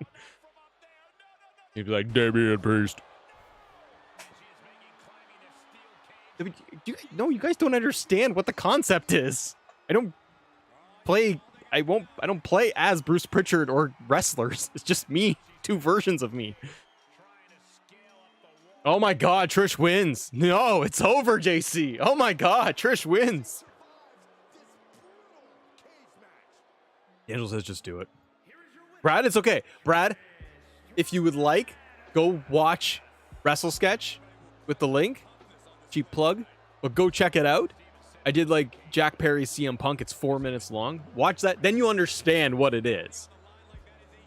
He'd be like, Damian Priest. You guys don't understand what the concept is. I don't play as Bruce Pritchard or wrestlers. It's just me. Two versions of me. Oh my God, Trish wins. No, it's over, JC. Oh my God, Trish wins. Angel says just do it. Brad, it's okay. Brad, if you would like, go watch Wrestle Sketch with the link. Cheap plug, but go check it out. I did like Jack Perry's CM Punk. It's 4 minutes long. Watch that, then you understand what it is.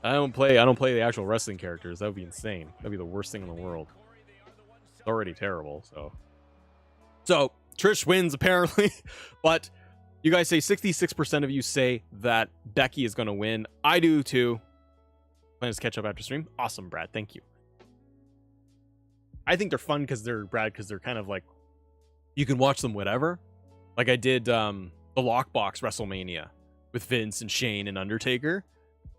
I don't play the actual wrestling characters. That would be insane. That'd be the worst thing in the world. It's already terrible. So Trish wins apparently, but you guys say 66% of you say that Becky is going to win. I do too. Plan to catch up after stream. Awesome, Brad. Thank you. I think they're fun because they're kind of like, you can watch them whatever. Like I did the Lockbox WrestleMania with Vince and Shane and Undertaker.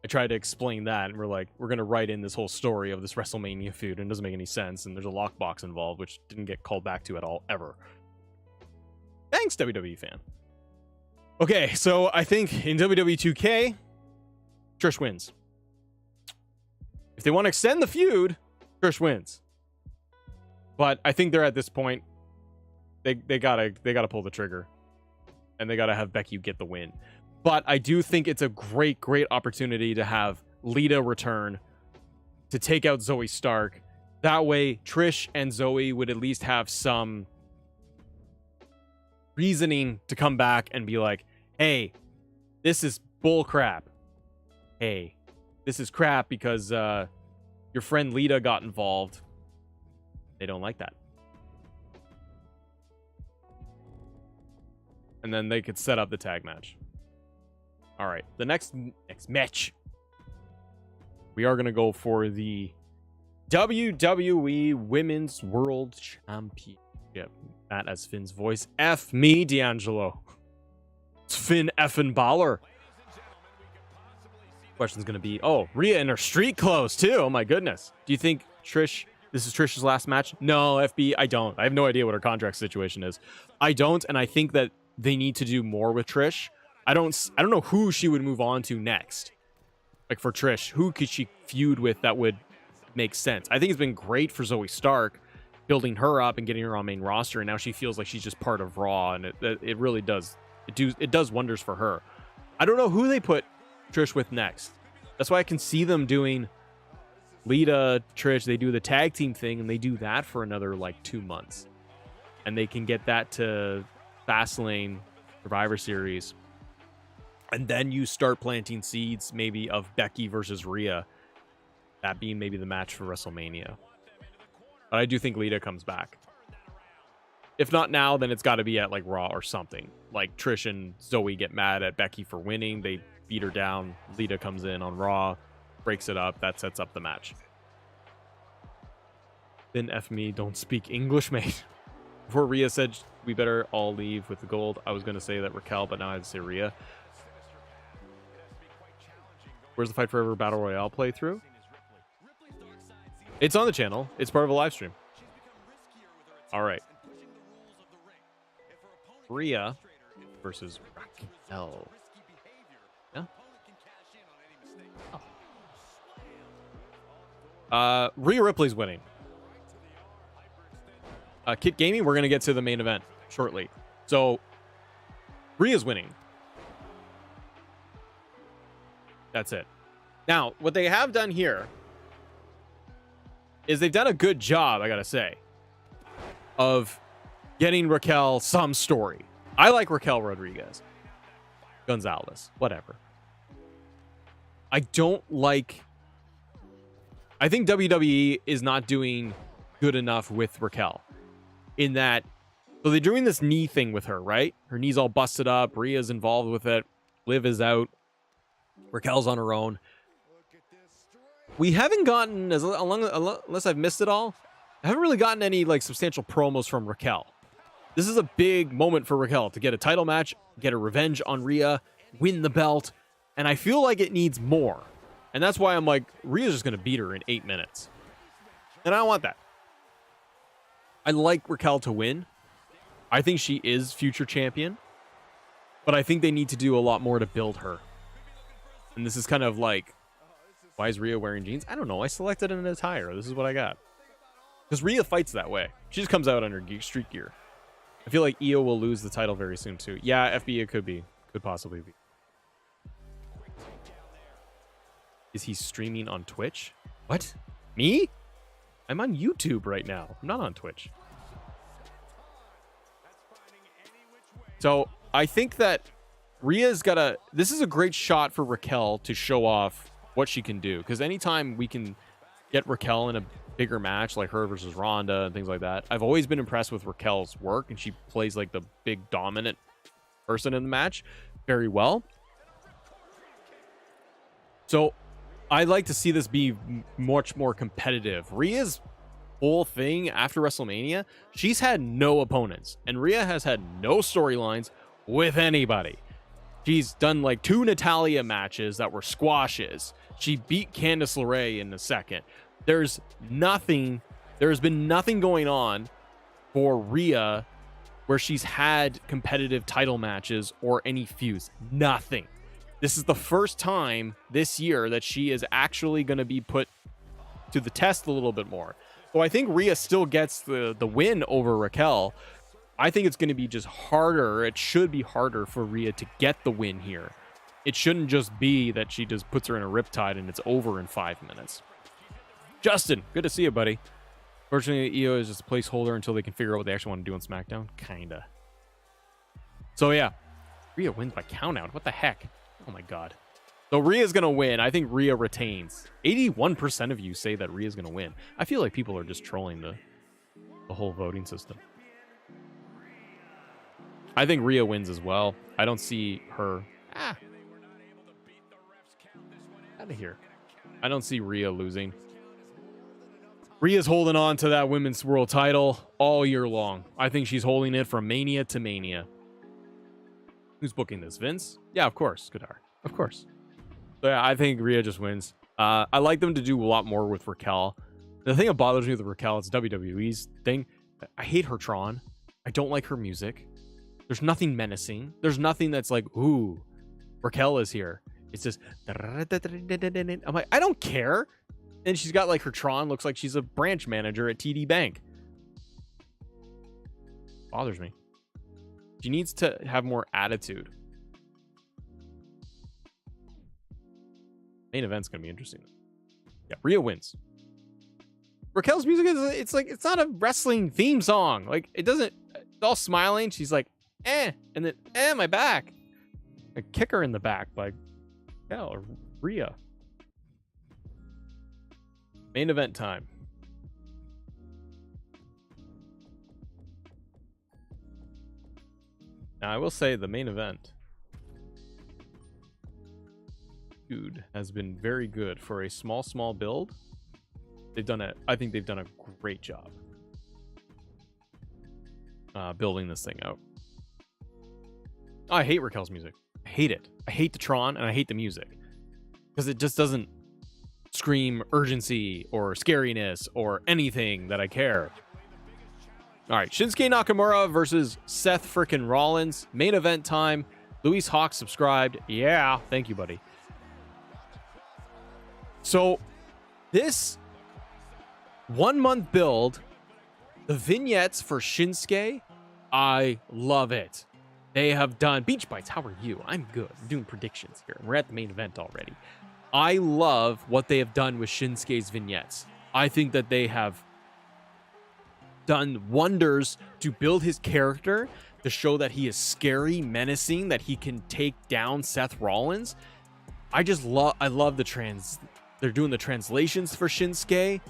I tried to explain that, and we're going to write in this whole story of this WrestleMania feud, and it doesn't make any sense, and there's a lockbox involved, which didn't get called back to at all, ever. Thanks, WWE fan. Okay, so I think in WWE 2K, Trish wins. If they want to extend the feud, Trish wins. But I think they're at this point, they gotta pull the trigger, and they gotta have Becky get the win. But I do think it's a great opportunity to have Lita return to take out Zoe Stark. That way, Trish and Zoe would at least have some reasoning to come back and be like, hey, this is bull crap. Hey, this is crap because your friend Lita got involved. They don't like that. And then they could set up the tag match. All right, the next match, we are going to go for the WWE Women's World Championship. That as Finn's voice. F me, D'Angelo. It's Finn effing Balor. Question's going to be, oh, Rhea in her street clothes too. Oh my goodness. Do you think this is Trish's last match? No, FB, I don't. I have no idea what her contract situation is. I don't, and I think that they need to do more with Trish. I don't know who she would move on to next. Like for Trish, who could she feud with that would make sense? I think it's been great for Zoe Stark, building her up and getting her on main roster, and now she feels like she's just part of Raw, and it really does. It does wonders for her. I don't know who they put Trish with next. That's why I can see them doing Lita, Trish. They do the tag team thing, and they do that for another like 2 months, and they can get that to Fastlane, Survivor Series. And then you start planting seeds maybe of Becky versus Rhea. That being maybe the match for WrestleMania. But I do think Lita comes back. If not now, then it's got to be at like Raw or something. Like Trish and Zoe get mad at Becky for winning. They beat her down. Lita comes in on Raw, breaks it up. That sets up the match. Then F me, don't speak English, mate. Before Rhea said we better all leave with the gold, I was going to say that Raquel, but now I have to say Rhea. Where's the Fight Forever Battle Royale playthrough? It's on the channel. It's part of a live stream. All right. Rhea versus Raquel. Yeah. Oh. Rhea Ripley's winning. Kit Gaming, we're going to get to the main event shortly. So, Rhea's winning. That's it. Now, what they have done here is they've done a good job, I gotta say, of getting Raquel some story. I like Raquel Rodriguez. Gonzalez. Whatever. I think WWE is not doing good enough with Raquel. In that, so they're doing this knee thing with her, right? Her knee's all busted up. Rhea's involved with it. Liv is out. Raquel's on her own. We haven't gotten, unless I've missed it all, I haven't really gotten any like substantial promos from Raquel. This is a big moment for Raquel to get a title match, get a revenge on Rhea, win the belt, and I feel like it needs more. And that's why I'm like, Rhea's just going to beat her in 8 minutes. And I don't want that. I like Raquel to win. I think she is future champion. But I think they need to do a lot more to build her. And this is kind of like, why is Rhea wearing jeans? I don't know. I selected an attire. This is what I got. Because Rhea fights that way. She just comes out on her street gear. I feel like Io will lose the title very soon too. Yeah, FB it could be. Could possibly be. Is he streaming on Twitch? What? Me? I'm on YouTube right now. I'm not on Twitch. So I think that Rhea's got a... This is a great shot for Raquel to show off what she can do. Because anytime we can get Raquel in a bigger match, like her versus Ronda and things like that, I've always been impressed with Raquel's work. And she plays like the big dominant person in the match very well. So I'd like to see this be much more competitive. Rhea's whole thing after WrestleMania, she's had no opponents, and Rhea has had no storylines with anybody. She's done like 2 Natalya matches that were squashes. She beat Candice LeRae in the second. There's been nothing going on for Rhea where she's had competitive title matches or any feuds. Nothing. This is the first time this year that she is actually going to be put to the test a little bit more. So I think Rhea still gets the win over Raquel. I think it's going to be just harder. It should be harder for Rhea to get the win here. It shouldn't just be that she just puts her in a riptide and it's over in 5 minutes. Justin, good to see you, buddy. Fortunately, EO is just a placeholder until they can figure out what they actually want to do on SmackDown. Kinda. So yeah, Rhea wins by countout. What the heck? Oh my god. So Rhea's going to win. I think Rhea retains. 81% of you say that Rhea's going to win. I feel like people are just trolling the whole voting system. I think Rhea wins as well. I don't see her... out of here. I don't see Rhea losing. Rhea's holding on to that women's world title all year long. I think she's holding it from Mania to Mania. Who's booking this? Vince? Yeah, of course. Goodar. Of course. So yeah, I think Rhea just wins. I like them to do a lot more with Raquel. The thing that bothers me with Raquel, it's WWE's thing. I hate her Tron. I don't like her music. There's nothing menacing. There's nothing that's like, ooh, Raquel is here. It's just... I'm like, I don't care. And she's got like her Tron, looks like she's a branch manager at TD Bank. Bothers me. She needs to have more attitude. Main event's gonna be interesting. Yeah, Rhea wins. Raquel's music is, it's like, it's not a wrestling theme song. Like, it doesn't, it's all smiling. She's like, and then, my back. A kicker in the back by or Rhea. Main event time. Now, I will say the main event, dude, has been very good for a small build. I think they've done a great job building this thing out. Oh, I hate Raquel's music. I hate it. I hate the Tron and I hate the music because it just doesn't scream urgency or scariness or anything that I care. All right, Shinsuke Nakamura versus Seth frickin' Rollins. Main event time. Luis Hawk subscribed. Yeah, thank you, buddy. So, this 1 month build, the vignettes for Shinsuke, I love it. They have done... Beach Bites, how are you? I'm good. I'm doing predictions here. We're at the main event already. I love what they have done with Shinsuke's vignettes. I think that they have done wonders to build his character, to show that he is scary, menacing, that he can take down Seth Rollins. I love they're doing the translations for Shinsuke.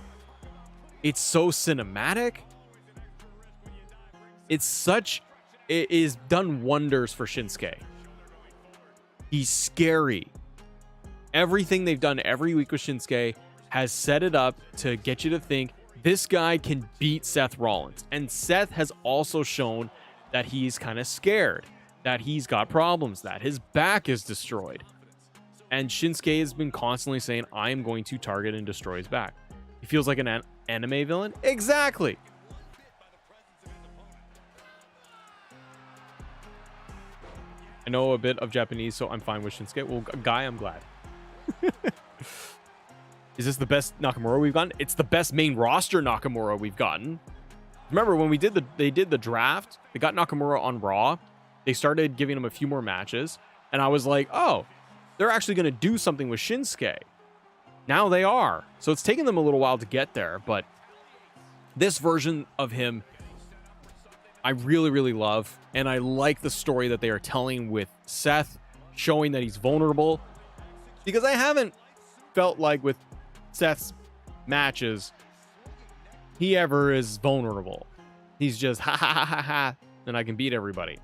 It's so cinematic. It is done wonders for Shinsuke. He's scary. Everything they've done every week with Shinsuke has set it up to get you to think this guy can beat Seth Rollins. And Seth has also shown that he's kind of scared, that he's got problems, that his back is destroyed. And Shinsuke has been constantly saying, I am going to target and destroy his back. He feels like an anime villain? Exactly. I know a bit of Japanese, so I'm fine with Shinsuke. Well, Guy, I'm glad. Is this the best Nakamura we've gotten? It's the best main roster Nakamura we've gotten. Remember when they did the draft, they got Nakamura on Raw. They started giving him a few more matches. And I was like, oh, they're actually going to do something with Shinsuke. Now they are. So it's taken them a little while to get there. But this version of him I really, really love. And I like the story that they are telling with Seth, showing that he's vulnerable. Because I haven't felt like with Seth's matches, he ever is vulnerable. He's just ha ha ha ha ha, and I can beat everybody.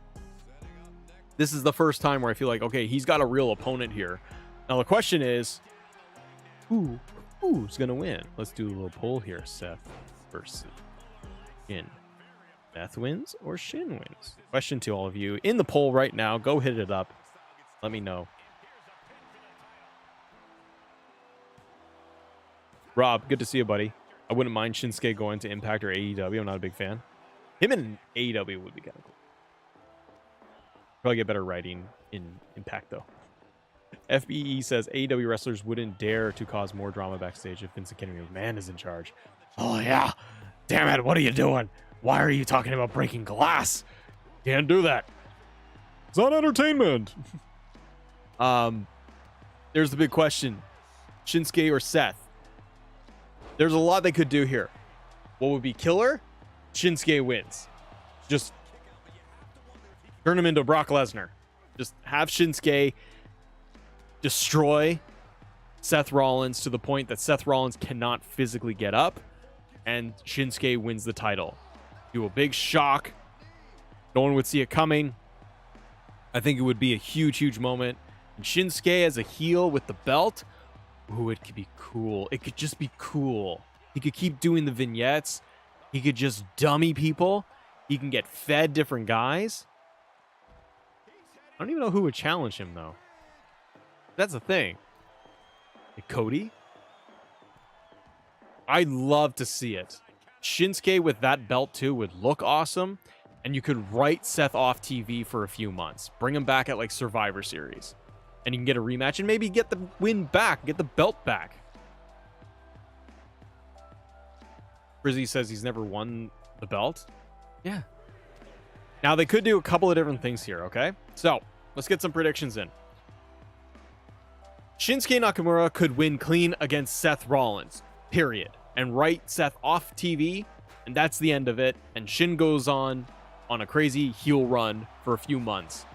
This is the first time where I feel like, okay, he's got a real opponent here. Now the question is, who's gonna win? Let's do a little poll here. Seth versus Shin. Seth wins or Shin wins? Question to all of you in the poll right now. Go hit it up. Let me know. Rob, good to see you, buddy. I wouldn't mind Shinsuke going to Impact or AEW. I'm not a big fan. Him in AEW would be kind of cool. Probably get better writing in Impact, though. FBE says AEW wrestlers wouldn't dare to cause more drama backstage if Vince McMahon is in charge. Oh, yeah. Damn it. What are you doing? Why are you talking about breaking glass? Can't do that. It's not entertainment. There's the big question. Shinsuke or Seth? There's a lot they could do here. What would be killer? Shinsuke wins. Just turn him into Brock Lesnar. Just have Shinsuke destroy Seth Rollins to the point that Seth Rollins cannot physically get up, and Shinsuke wins the title. Do a big shock. No one would see it coming. I think it would be a huge, huge moment. And Shinsuke as a heel with the belt. Ooh, it could be cool. It could just be cool. He could keep doing the vignettes. He could just dummy people. He can get fed different guys. I don't even know who would challenge him, though. That's the thing. Like Cody? I'd love to see it. Shinsuke with that belt, too, would look awesome. And you could write Seth off TV for a few months. Bring him back at, like, Survivor Series. And you can get a rematch and maybe get the win back. Get the belt back. Brizzy says he's never won the belt. Yeah. Now, they could do a couple of different things here, okay? So, let's get some predictions in. Shinsuke Nakamura could win clean against Seth Rollins, period. And write Seth off TV, and that's the end of it. And Shin goes on a crazy heel run for a few months.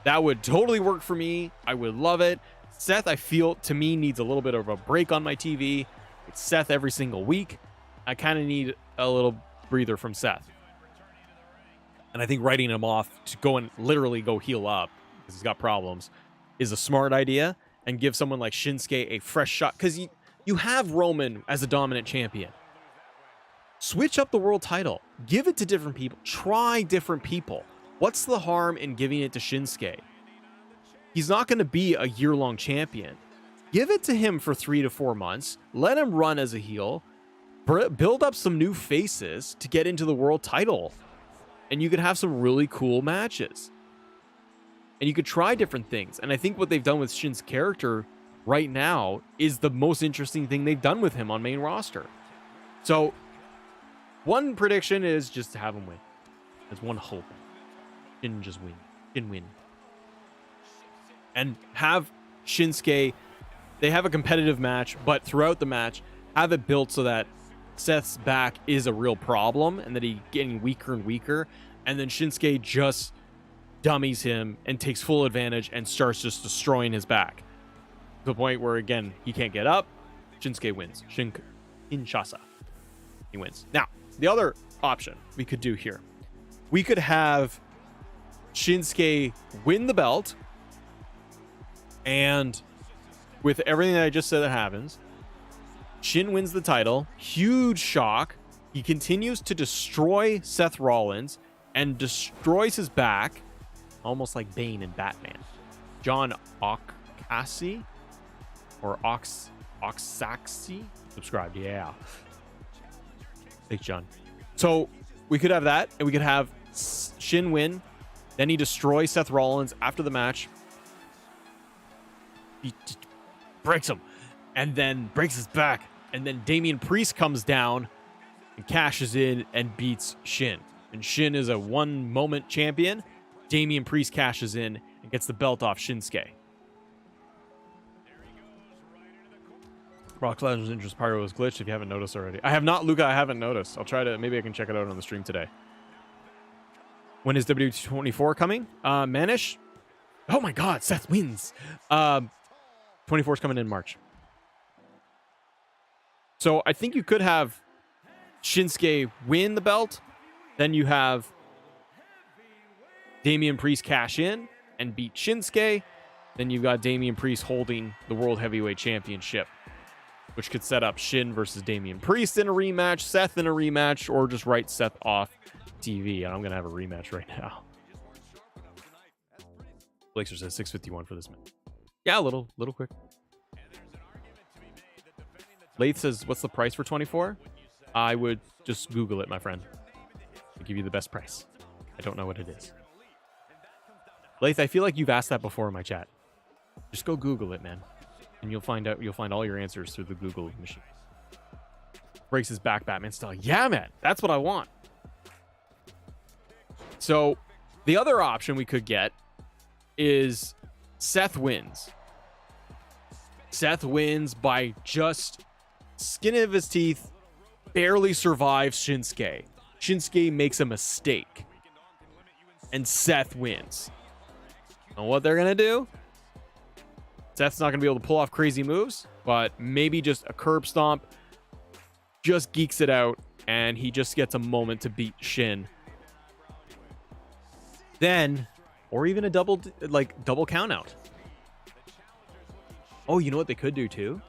That would totally work for me. I would love it. Seth, I feel, to me, needs a little bit of a break on my TV. It's Seth every single week. I kind of need a little breather from Seth. And I think writing him off to go and literally go heal up, because he's got problems, is a smart idea. And give someone like Shinsuke a fresh shot. Because you have Roman as a dominant champion. Switch up the world title. Give it to different people. Try different people. What's the harm in giving it to Shinsuke? He's not going to be a year-long champion. Give it to him for 3 to 4 months. Let him run as a heel. Build up some new faces to get into the world title. And you could have some really cool matches. And you could try different things. And I think what they've done with Shin's character right now is the most interesting thing they've done with him on main roster. So, one prediction is just to have him win. There's one hope. Shin just win. Shin win. And have Shinsuke, they have a competitive match, but throughout the match, have it built so that Seth's back is a real problem and that he's getting weaker and weaker. And then Shinsuke just dummies him and takes full advantage and starts just destroying his back. To the point where, again, he can't get up. Shinsuke wins. Kinshasa. He wins. Now, the other option we could do here. We could have Shinsuke win the belt. And with everything that I just said that happens, Shin wins the title. Huge shock. He continues to destroy Seth Rollins and destroys his back. Almost like Bane in Batman. John Oxaxi or Oxaxi subscribed. Yeah. Thanks, John. So we could have that, and we could have Shin win. Then he destroys Seth Rollins after the match. He breaks him, and then breaks his back. And then Damian Priest comes down and cashes in and beats Shin. And Shin is a one-moment champion. Damian Priest cashes in and gets the belt off Shinsuke. Brock Lesnar's interest pyro was glitched if you haven't noticed already. I have not, Luca. I haven't noticed. I'll try to, maybe I can check it out on the stream today. When is WWE 24 coming? Manish? Oh my God, Seth wins. 24 is coming in March. So I think you could have Shinsuke win the belt. Then you have Damian Priest cash in and beat Shinsuke. Then you've got Damian Priest holding the World Heavyweight Championship, which could set up Shin versus Damian Priest in a rematch, Seth in a rematch, or just write Seth off TV. And I'm going to have a rematch right now. Blazer says 651 for this match. Yeah, a little quick. Lath says, what's the price for 24? I would just Google it, my friend. I'll give you the best price. I don't know what it is. Lath, I feel like you've asked that before in my chat. Just go Google it, man. And you'll find all your answers through the Google machine. Breaks his back, Batman style. Yeah, man. That's what I want. So the other option we could get is Seth wins. Seth wins by just skin of his teeth, barely survives Shinsuke. Shinsuke makes a mistake, and Seth wins. Know what they're gonna do? Seth's not gonna be able to pull off crazy moves, but maybe just a curb stomp, just geeks it out, and he just gets a moment to beat Shin. Then, or even a double count out. Oh, you know what they could do too?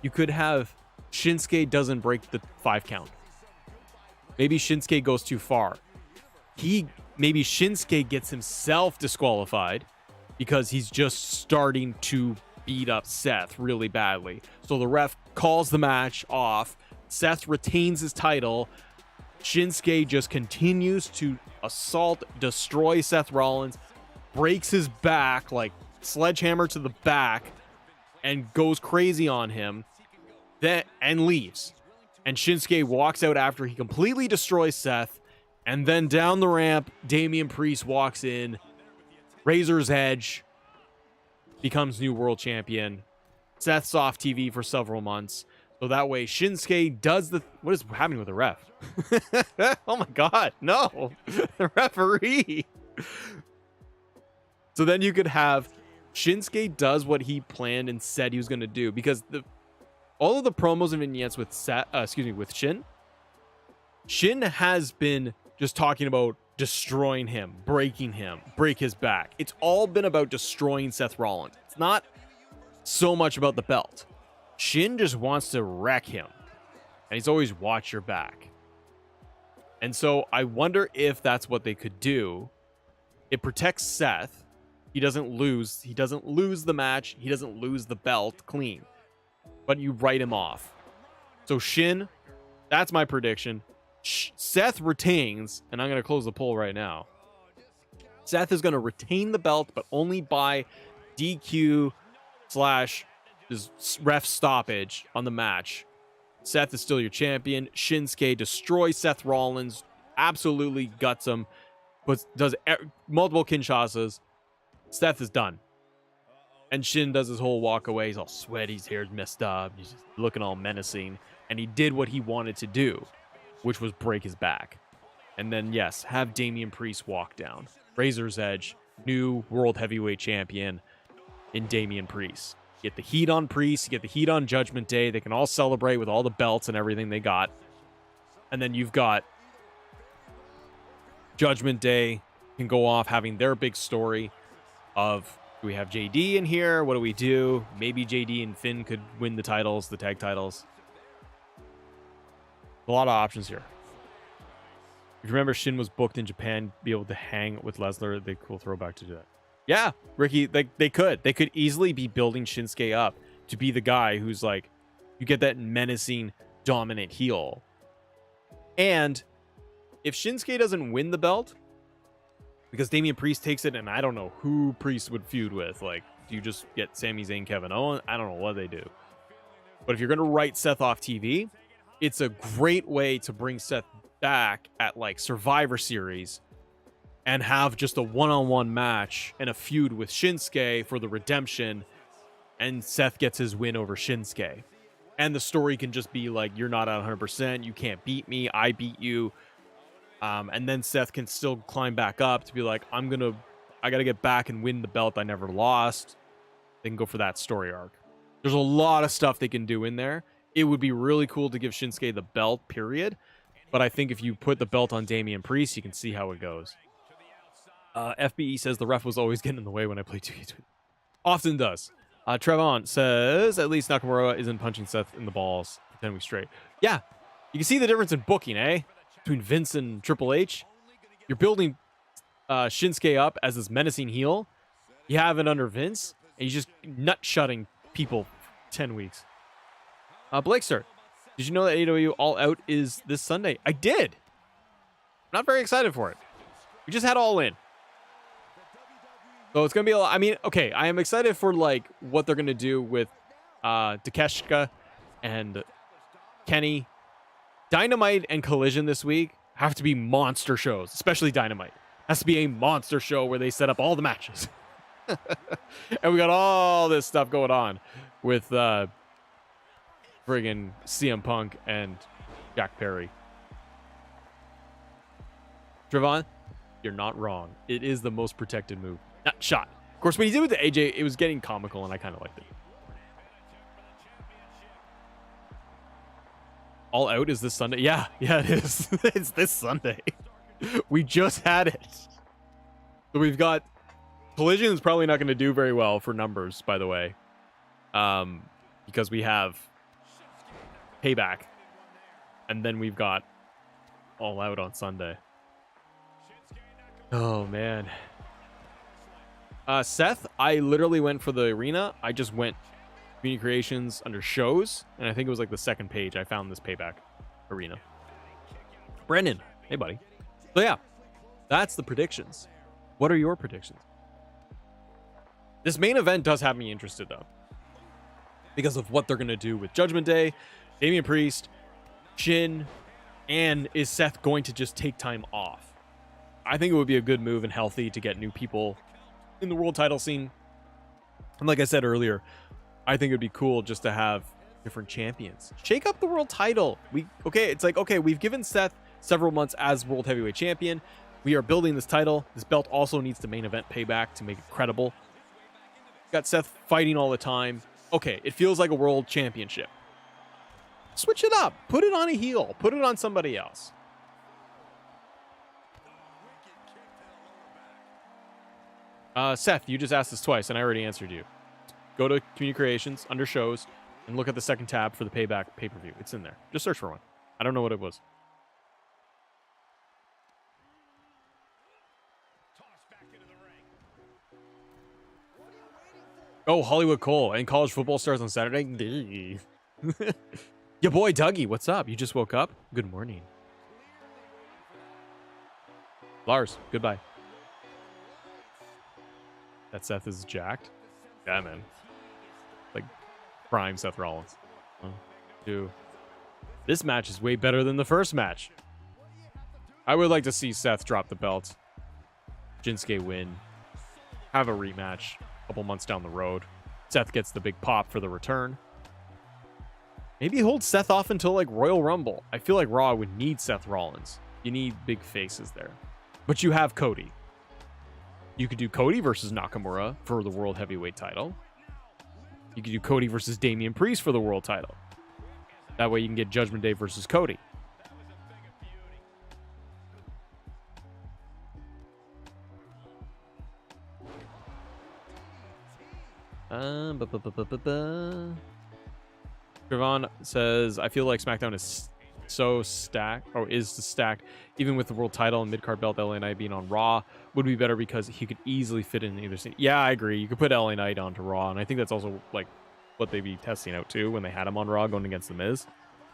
You could have Shinsuke doesn't break the 5 count. Maybe Shinsuke goes too far. Maybe Shinsuke gets himself disqualified because he's just starting to beat up Seth really badly. So the ref calls the match off. Seth retains his title. Shinsuke just continues to assault, destroy Seth Rollins, breaks his back, like sledgehammer to the back, and goes crazy on him, and leaves. And Shinsuke walks out after he completely destroys Seth, and then down the ramp, Damian Priest walks in, Razor's Edge, becomes new world champion. Seth's off TV for several months. So that way Shinsuke does what is happening with the ref? Oh my God, no, the referee. So then you could have Shinsuke does what he planned and said he was going to do, because all of the promos and vignettes with Shin has been just talking about destroying him, break his back. It's all been about destroying Seth Rollins. It's not so much about the belt. Shin just wants to wreck him, and he's always watch your back. And so I wonder if that's what they could do. It protects Seth. He doesn't lose the match. He doesn't lose the belt clean, but you write him off. So Shin, that's my prediction. Seth retains, and I'm going to close the poll right now. Seth is going to retain the belt, but only by DQ / ref stoppage on the match. Seth is still your champion. Shinsuke destroys Seth Rollins, absolutely guts him, but does multiple Kinshasas. Seth is done. And Shin does his whole walk away. He's all sweaty, his hair's messed up, he's just looking all menacing. And he did what he wanted to do, which was break his back. And then, yes, have Damian Priest walk down. Razor's Edge, new World Heavyweight Champion in Damian Priest. Get the heat on Priest, get the heat on Judgment Day. They can all celebrate with all the belts and everything they got. And then you've got Judgment Day can go off having their big story of, do we have JD in here? What do we do? Maybe JD and Finn could win the titles, the tag titles. A lot of options here. If you remember, Shin was booked in Japan, be able to hang with Lesnar. They cool throwback to do that. Yeah, Ricky, they could easily be building Shinsuke up to be the guy who's like, you get that menacing, dominant heel. And if Shinsuke doesn't win the belt, because Damian Priest takes it, and I don't know who Priest would feud with. Like, do you just get Sami Zayn, Kevin Owens? I don't know what they do. But if you're going to write Seth off TV, it's a great way to bring Seth back at like Survivor Series and have just a one-on-one match and a feud with Shinsuke for the redemption, and Seth gets his win over Shinsuke. And the story can just be like, you're not at 100%, you can't beat me, I beat you. And then Seth can still climb back up to be like, I got to get back and win the belt I never lost. They can go for that story arc. There's a lot of stuff they can do in there. It would be really cool to give Shinsuke the belt, period. But I think if you put the belt on Damian Priest, you can see how it goes. FBE says the ref was always getting in the way when I play 2K23. Often does. Trevon says, at least Nakamura isn't punching Seth in the balls for 10 weeks straight. Yeah, you can see the difference in booking, eh? Between Vince and Triple H. You're building Shinsuke up as this menacing heel. You have it under Vince, and he's just nut-shutting people for 10 weeks. Blakester, did you know that AEW All Out is this Sunday? I did. Not very excited for it. We just had All In. So it's going to be a lot. I mean, okay, I am excited for like what they're going to do with Takeshita and Kenny. Dynamite and Collision this week have to be monster shows, especially Dynamite. Has to be a monster show where they set up all the matches. And we got all this stuff going on with friggin' CM Punk and Jack Perry. Trevon, you're not wrong. It is the most protected move. Not shot. Of course, when he did with the AJ, it was getting comical, and I kind of liked it. All Out is this Sunday? Yeah, it is. It's this Sunday. We just had it. So we've got... Collision is probably not going to do very well for numbers, by the way. Because we have Payback. And then we've got All Out on Sunday. Oh, man. Seth, I literally went for the arena. I just went Community Creations under shows. And I think it was like the second page. I found this Payback arena. Brendan. Hey, buddy. So, yeah. That's the predictions. What are your predictions? This main event does have me interested, though. Because of what they're going to do with Judgment Day, Damian Priest, Shin, and is Seth going to just take time off? I think it would be a good move and healthy to get new people in the world title scene. And like I said earlier, I think it would be cool just to have different champions. Shake up the world title. It's like, okay, we've given Seth several months as world heavyweight champion. We are building this title. This belt also needs to main event Payback to make it credible. Got Seth fighting all the time. Okay, it feels like a world championship. Switch it up. Put it on a heel. Put it on somebody else. Seth, you just asked this twice, and I already answered you. Go to Community Creations, under shows, and look at the second tab for the Payback pay-per-view. It's in there. Just search for one. I don't know what it was. Oh, Hollywood Cole. And college football starts on Saturday. Your boy Dougie, what's up? You just woke up? Good morning. Lars, goodbye. That Seth is jacked? Yeah, man. Like, prime Seth Rollins. 1, 2. This match is way better than the first match. I would like to see Seth drop the belt. Shinsuke win. Have a rematch. Couple months down the road. Seth gets the big pop for the return. Maybe hold Seth off until like Royal Rumble. I feel like Raw would need Seth Rollins. You need big faces there. But you have Cody. You could do Cody versus Nakamura for the World Heavyweight title. You could do Cody versus Damian Priest for the World title. That way you can get Judgment Day versus Cody. Trevon says, I feel like SmackDown is so stacked, or is stacked, even with the world title and mid-card belt LA Knight being on Raw, would be better because he could easily fit in either scene. Yeah, I agree. You could put LA Knight onto Raw, and I think that's also like what they'd be testing out too when they had him on Raw going against The Miz.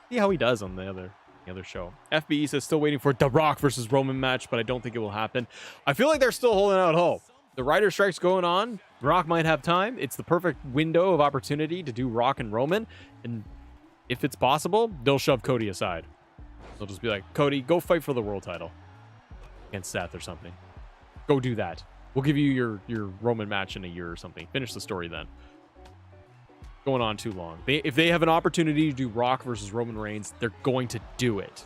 See how he does on the other show. FBE says, still waiting for The Rock versus Roman match, but I don't think it will happen. I feel like they're still holding out hope. The writer strike's going on. Rock might have time. It's the perfect window of opportunity to do Rock and Roman. And if it's possible, they'll shove Cody aside. They'll just be like, Cody, go fight for the world title against Seth or something. Go do that. We'll give you your Roman match in a year or something. Finish the story then. Going on too long. If they have an opportunity to do Rock versus Roman Reigns, they're going to do it.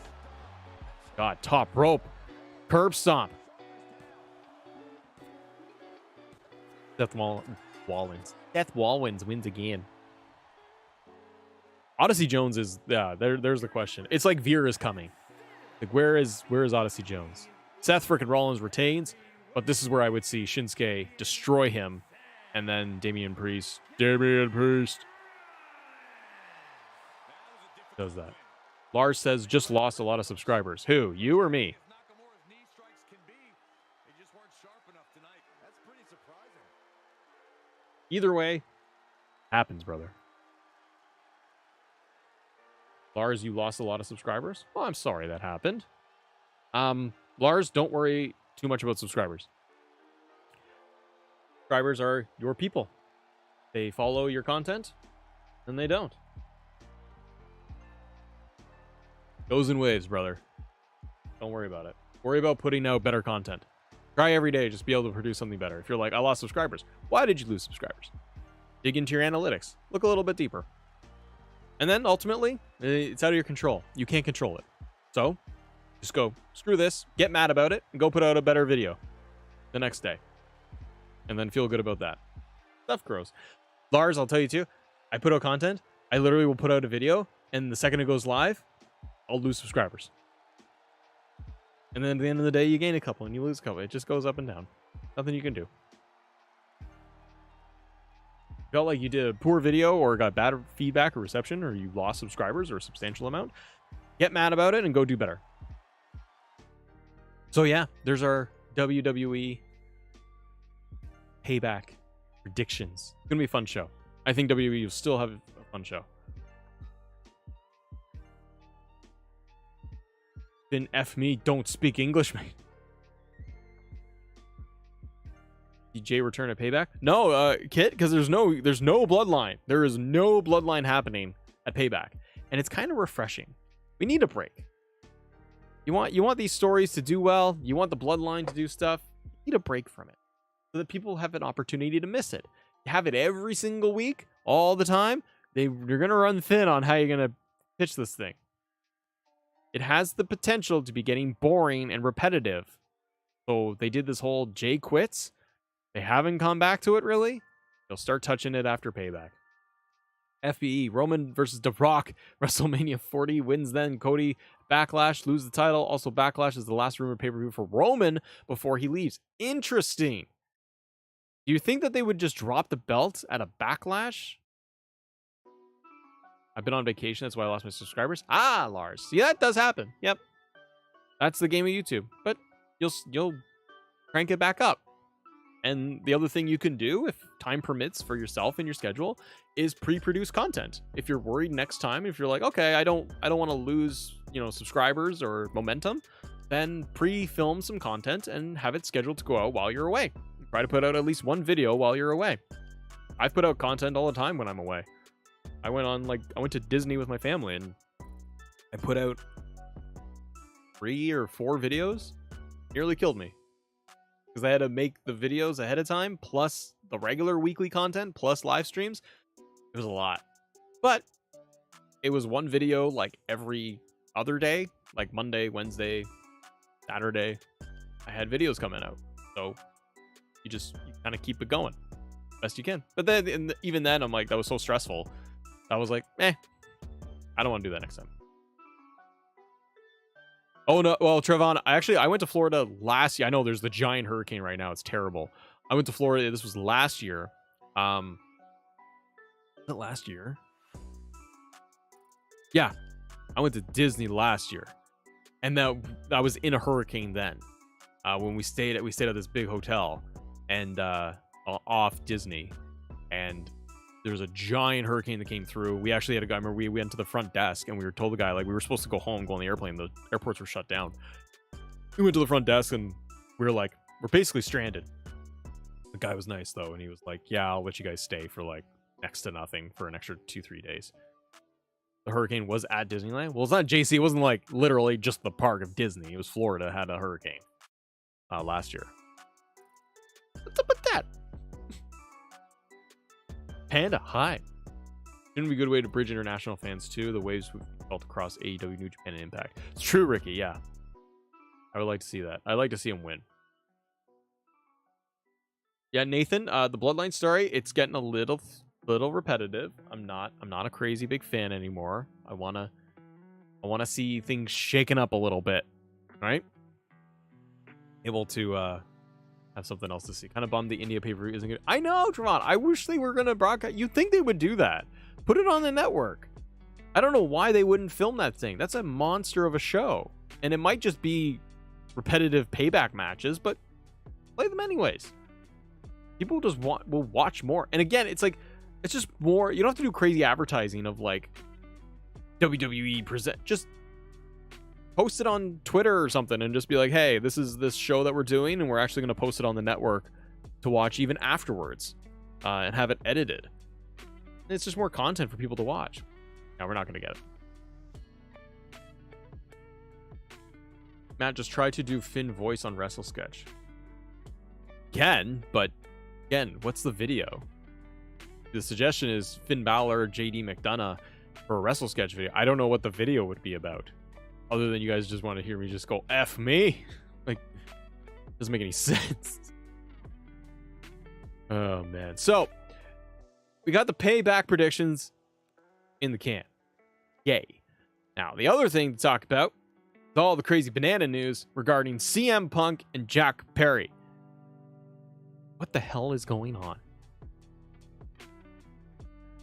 God, top rope. Curb stomp. Seth Rollins wins again. Odyssey Jones is there's the question. It's like Veer is coming. Like where is Odyssey Jones? Seth frickin' Rollins retains, but this is where I would see Shinsuke destroy him, and then Damian Priest does that. Lars says just lost a lot of subscribers. Who? You or me? Either way, happens, brother. Lars, you lost a lot of subscribers? Well, I'm sorry that happened. Lars, don't worry too much about subscribers. Subscribers are your people. They follow your content, and they don't. Goes in waves, brother. Don't worry about it. Worry about putting out better content. Try every day, just be able to produce something better. If you're like, I lost subscribers. Why did you lose subscribers? Dig into your analytics. Look a little bit deeper. And then, ultimately, it's out of your control. You can't control it. So, just go, screw this, get mad about it, and go put out a better video the next day. And then feel good about that. Stuff grows. Lars, I'll tell you too, I put out content, I literally will put out a video, and the second it goes live, I'll lose subscribers. And then at the end of the day, you gain a couple and you lose a couple. It just goes up and down. Nothing you can do. Felt like you did a poor video or got bad feedback or reception, or you lost subscribers or a substantial amount, get mad about it and go do better. So yeah, there's our WWE Payback predictions. It's gonna be a fun show. I think WWE will still have a fun show. Then F me, don't speak English, mate. DJ return at Payback? No, Kit, because there's no bloodline. There is no bloodline happening at Payback, and it's kind of refreshing. We need a break. You want these stories to do well. You want the bloodline to do stuff. You need a break from it, so that people have an opportunity to miss it. You have it every single week, all the time. You're gonna run thin on how you're gonna pitch this thing. It has the potential to be getting boring and repetitive. So they did this whole Jay quits. They haven't come back to it, really. They'll start touching it after Payback. FBE, Roman versus The Rock. WrestleMania 40 wins then. Cody, Backlash, lose the title. Also, Backlash is the last rumored pay-per-view for Roman before he leaves. Interesting. Do you think that they would just drop the belt at a Backlash? I've been on vacation. That's why I lost my subscribers. Ah, Lars. See, that does happen. Yep. That's the game of YouTube. But you'll crank it back up. And the other thing you can do, if time permits for yourself and your schedule, is pre-produce content. If you're worried next time, if you're like, okay, I don't want to lose, subscribers or momentum, then pre-film some content and have it scheduled to go out while you're away. Try to put out at least one video while you're away. I've put out content all the time when I'm away. I went to Disney with my family and I put out 3 or 4 videos. Nearly killed me. Because I had to make the videos ahead of time, plus the regular weekly content, plus live streams. It was a lot. But it was one video like every other day, like Monday, Wednesday, Saturday. I had videos coming out. So you kind of keep it going best you can. But then even then, I'm like, that was so stressful. I was like, I don't want to do that next time. Oh, no. Well, Trevon, I went to Florida last year. I know there's the giant hurricane right now. It's terrible. I went to Florida. This was last year. Was it last year? Yeah. I went to Disney last year. And I was in a hurricane then. When we stayed at this big hotel and off Disney. And there was a giant hurricane that came through. We actually had a guy, remember, we went to the front desk and we were told the guy, like, we were supposed to go home, go on the airplane. The airports were shut down. We went to the front desk and we were like, we're basically stranded. The guy was nice though. And he was like, yeah, I'll let you guys stay for like next to nothing for an extra 2-3 days. The hurricane was at Disneyland. Well, it's not JC. It wasn't like literally just the park of Disney. It was Florida had a hurricane last year. What's up with that? Panda, hi. Shouldn't be a good way to bridge international fans too. The waves we felt across AEW, New Japan, and Impact. It's true, Ricky. Yeah. I would like to see that. I'd like to see him win. Yeah, Nathan, the Bloodline story, it's getting a little repetitive. I'm not a crazy big fan anymore. I wanna see things shaken up a little bit, right? Able to have something else to see. Kind of bummed the India pay-per-view isn't good. I know, Tremont. I wish they were gonna broadcast. You'd think they would do that. Put it on the network. I don't know why they wouldn't film that thing. That's a monster of a show, and it might just be repetitive Payback matches, but play them anyways. People just will watch more. And again, it's like, it's just more. You don't have to do crazy advertising of like WWE present. Just post it on Twitter or something and just be like, hey, this is this show that we're doing, and we're actually going to post it on the network to watch even afterwards, and have it edited. And it's just more content for people to watch. Now, we're not going to get it. Matt, just try to do Finn voice on Wrestle Sketch. Can, but again, what's the video? The suggestion is Finn Balor, JD McDonough for a Wrestle Sketch video. I don't know what the video would be about, other than you guys just want to hear me just go F me. Like, doesn't make any sense. Oh man. So we got the Payback predictions in the can. Yay. Now the other thing to talk about is all the crazy banana news regarding CM Punk and Jack Perry. What the hell is going on?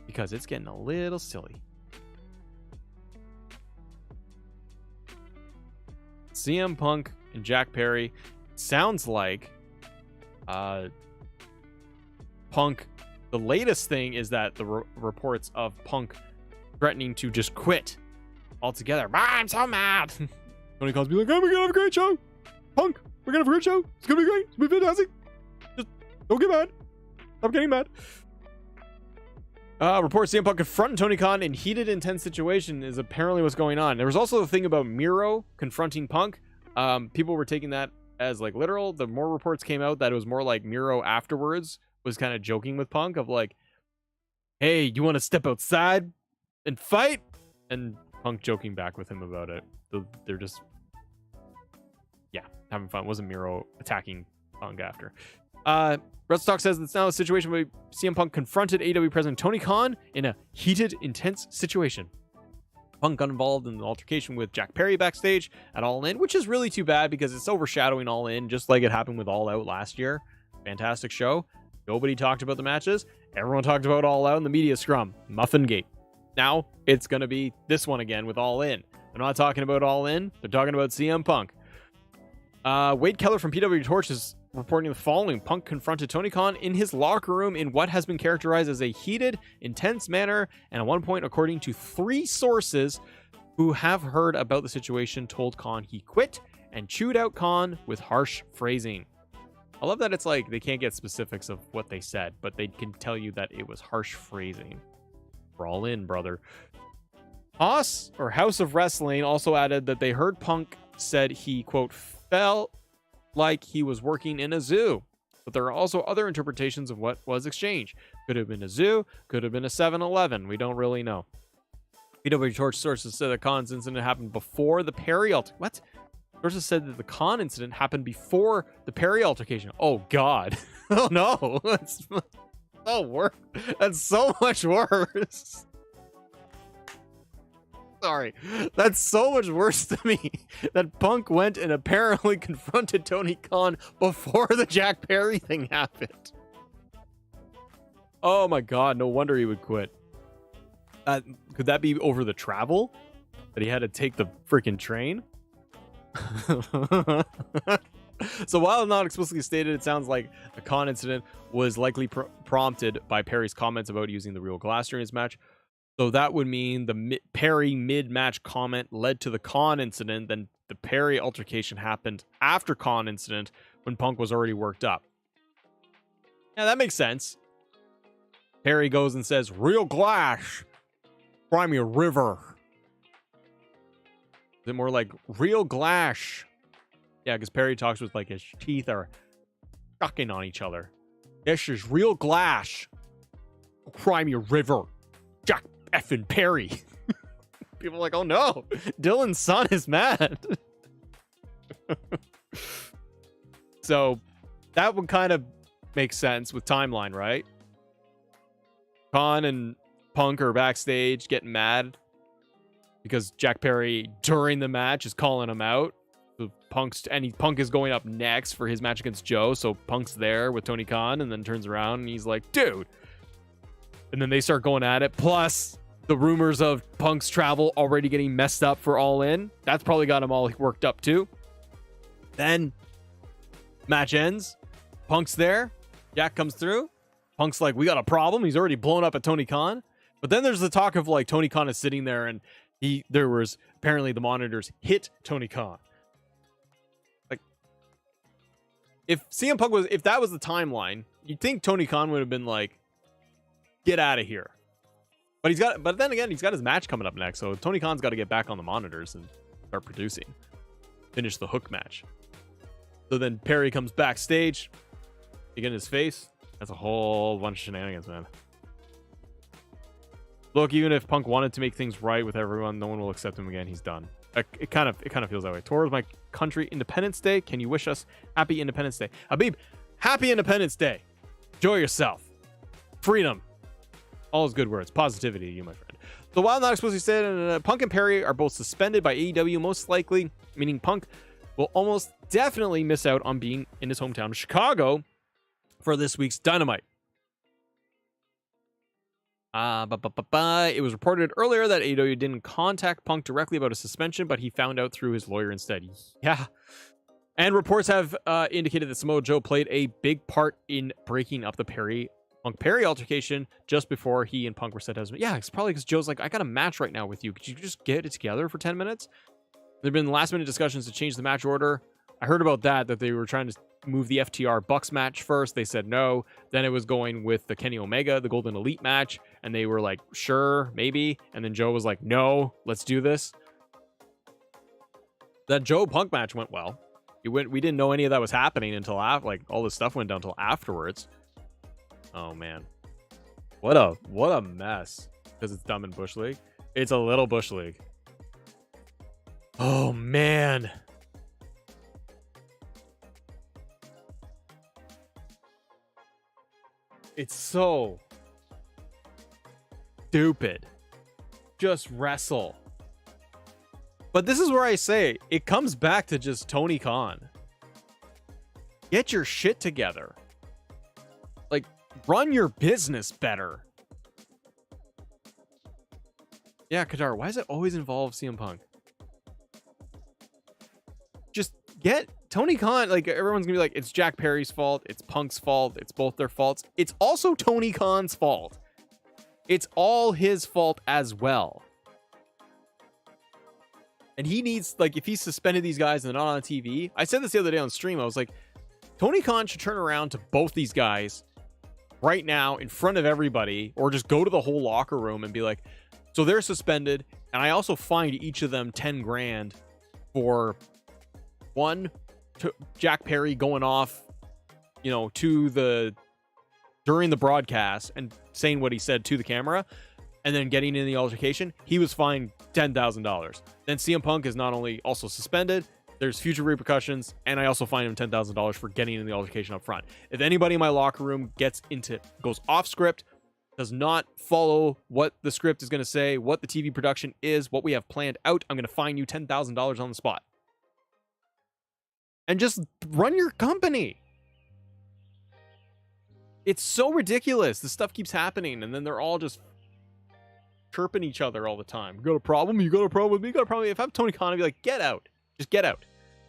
Because it's getting a little silly. CM Punk and Jack Perry. Sounds like Punk. The latest thing is that the reports of Punk threatening to just quit altogether. I'm so mad. Tony Khan's be like, oh, we're gonna have a great show. Punk, we're gonna have a great show. It's gonna be great. It's gonna be fantastic. Just don't get mad. Stop getting mad. Reports CM Punk confronting Tony Khan in heated, intense situation is apparently what's going on. There was also the thing about Miro confronting Punk. People were taking that as like literal. The more reports came out that it was more like Miro afterwards was kind of joking with Punk of like, hey, you want to step outside and fight? And Punk joking back with him about it. They're just, yeah, having fun. It wasn't Miro attacking Punk after. WrestleTalk says it's now a situation where CM Punk confronted AEW president Tony Khan in a heated, intense situation. Punk got involved in an altercation with Jack Perry backstage at All In, which is really too bad because it's overshadowing All In, just like it happened with All Out last year. Fantastic show. Nobody talked about the matches. Everyone talked about All Out in the media scrum. Muffin Gate. Now it's going to be this one again with All In. They're not talking about All In. They're talking about CM Punk. Wade Keller from PW Torch is reporting the following. Punk confronted Tony Khan in his locker room in what has been characterized as a heated, intense manner, and at one point, according to 3 sources who have heard about the situation, told Khan he quit and chewed out Khan with harsh phrasing. I love that it's like they can't get specifics of what they said, but they can tell you that it was harsh phrasing. We're all in, brother. House of Wrestling also added that they heard Punk said he, quote, felt like he was working in a zoo. But there are also other interpretations of what was exchanged. Could have been a zoo, could have been a 7-Eleven. We don't really know. PW Torch sources said the Khan's incident happened before the Perry What? Sources said that the Khan incident happened before the Perry altercation. Oh, God. Oh, no. That's so worse. That's so much worse. Sorry. That's so much worse to me that Punk went and apparently confronted Tony Khan before the Jack Perry thing happened. Oh my God. No wonder he would quit. Could that be over the travel? That he had to take the freaking train? So while not explicitly stated, it sounds like the Khan incident was likely prompted by Perry's comments about using the real glass during his match. So that would mean the Perry mid-match comment led to the Khan incident. Then the Perry altercation happened after Khan incident when Punk was already worked up. Yeah, that makes sense. Perry goes and says, real glass, cry me a river. Is it more like real glass? Yeah, because Perry talks with like his teeth are sucking on each other. This is real glass. Cry me a river. Jack effing Perry. People are like, oh no, Dylan's son is mad. So that would kind of make sense with timeline, right? Khan and Punk are backstage getting mad because Jack Perry during the match is calling him out. So Punk is going up next for his match against Joe. So Punk's there with Tony Khan and then turns around and he's like, dude. And then they start going at it. Plus the rumors of Punk's travel already getting messed up for All In. That's probably got him all worked up too. Then match ends. Punk's there. Jack comes through. Punk's like, we got a problem. He's already blown up at Tony Khan. But then there's the talk of like Tony Khan is sitting there and there was apparently the monitors hit Tony Khan. Like, if CM Punk if that was the timeline, you'd think Tony Khan would have been like, get out of here. But then again, he's got his match coming up next. So Tony Khan's got to get back on the monitors and start producing. Finish the hook match. So then Perry comes backstage. You get in his face. That's a whole bunch of shenanigans, man. Look, even if Punk wanted to make things right with everyone, no one will accept him again. He's done. It kind of feels that way. Towards my country, Independence Day. Can you wish us happy Independence Day? Habib, happy Independence Day. Enjoy yourself. Freedom. All is good words. Positivity, you, my friend. The Wild Not Explicitly said, Punk and Perry are both suspended by AEW, most likely, meaning Punk will almost definitely miss out on being in his hometown of Chicago for this week's Dynamite. It was reported earlier that AEW didn't contact Punk directly about a suspension, but he found out through his lawyer instead. Yeah. And reports have indicated that Samoa Joe played a big part in breaking up the Punk-Perry altercation just before he and Punk were set as... Yeah, it's probably because Joe's like, I got a match right now with you. Could you just get it together for 10 minutes? There have been last-minute discussions to change the match order. I heard about that they were trying to move the FTR Bucks match first. They said no. Then it was going with the Kenny Omega, the Golden Elite match. And they were like, sure, maybe. And then Joe was like, no, let's do this. That Joe Punk match went well. We didn't know any of that was happening until all this stuff went down until afterwards. Oh man, what a mess. Because it's dumb in Bush League. It's a little Bush League. Oh man. It's so stupid. Just wrestle. But this is where I say it comes back to just Tony Khan. Get your shit together. Like, run your business better. Yeah, Kadar, why does it always involve CM Punk? Just get Tony Khan. Like, everyone's gonna be like, it's Jack Perry's fault, it's Punk's fault, it's both their faults. It's also Tony Khan's fault. It's all his fault as well. And he needs, like, if he suspended these guys and they're not on TV, I said this the other day on stream, I was like, Tony Khan should turn around to both these guys right now in front of everybody, or just go to the whole locker room and be like, so they're suspended, and I also fined each of them 10 grand for one, Jack Perry going off, during the broadcast and saying what he said to the camera, and then getting in the altercation. He was fined $10,000. Then CM Punk is not only also suspended, there's future repercussions, and I also fine him $10,000 for getting in the altercation up front. If anybody in my locker room goes off script, does not follow what the script is going to say, what the TV production is, what we have planned out, I'm going to fine you $10,000 on the spot. And just run your company. It's so ridiculous. This stuff keeps happening, and then they're all just chirping each other all the time. You got a problem? You got a problem with me? You got a problem? If I'm Tony Khan, I'd be like, get out. Just get out.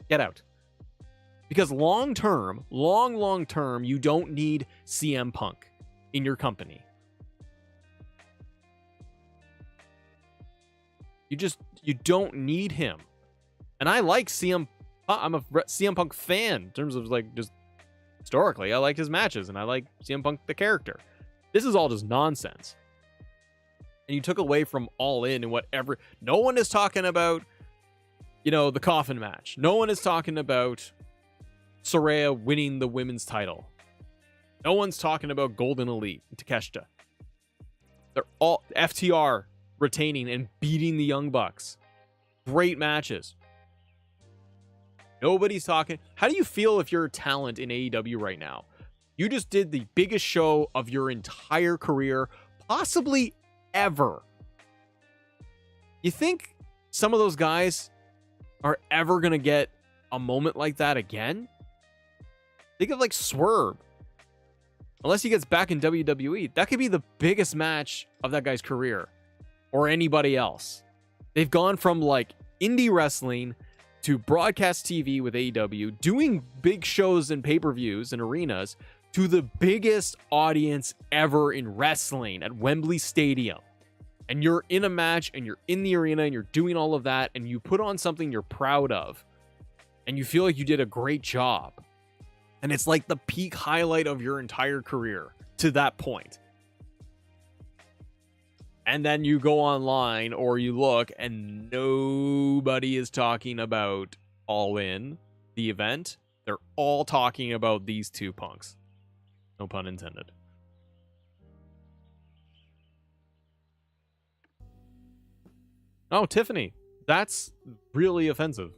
Get out. Because long term, you don't need CM Punk in your company. You don't need him. And I like CM. I'm a CM Punk fan in terms of, like, just historically. I like his matches, and I like CM Punk the character. This is all just nonsense. And you took away from All In and whatever. No one is talking about, the coffin match. No one is talking about Saraya winning the women's title. No one's talking about Golden Elite and Takeshita. They're all FTR retaining and beating the Young Bucks. Great matches. Nobody's talking. How do you feel if you're a talent in AEW right now? You just did the biggest show of your entire career, possibly ever. You think some of those guys are ever going to get a moment like that again? Think of like Swerve. Unless he gets back in WWE, that could be the biggest match of that guy's career or anybody else. They've gone from like indie wrestling to broadcast TV with AEW, doing big shows and pay-per-views and arenas, to the biggest audience ever in wrestling at Wembley Stadium. And you're in a match and you're in the arena and you're doing all of that and you put on something you're proud of and you feel like you did a great job. And it's like the peak highlight of your entire career to that point. And then you go online or you look and nobody is talking about All In, the event. They're all talking about these two punks. No pun intended. Oh, Tiffany. That's really offensive.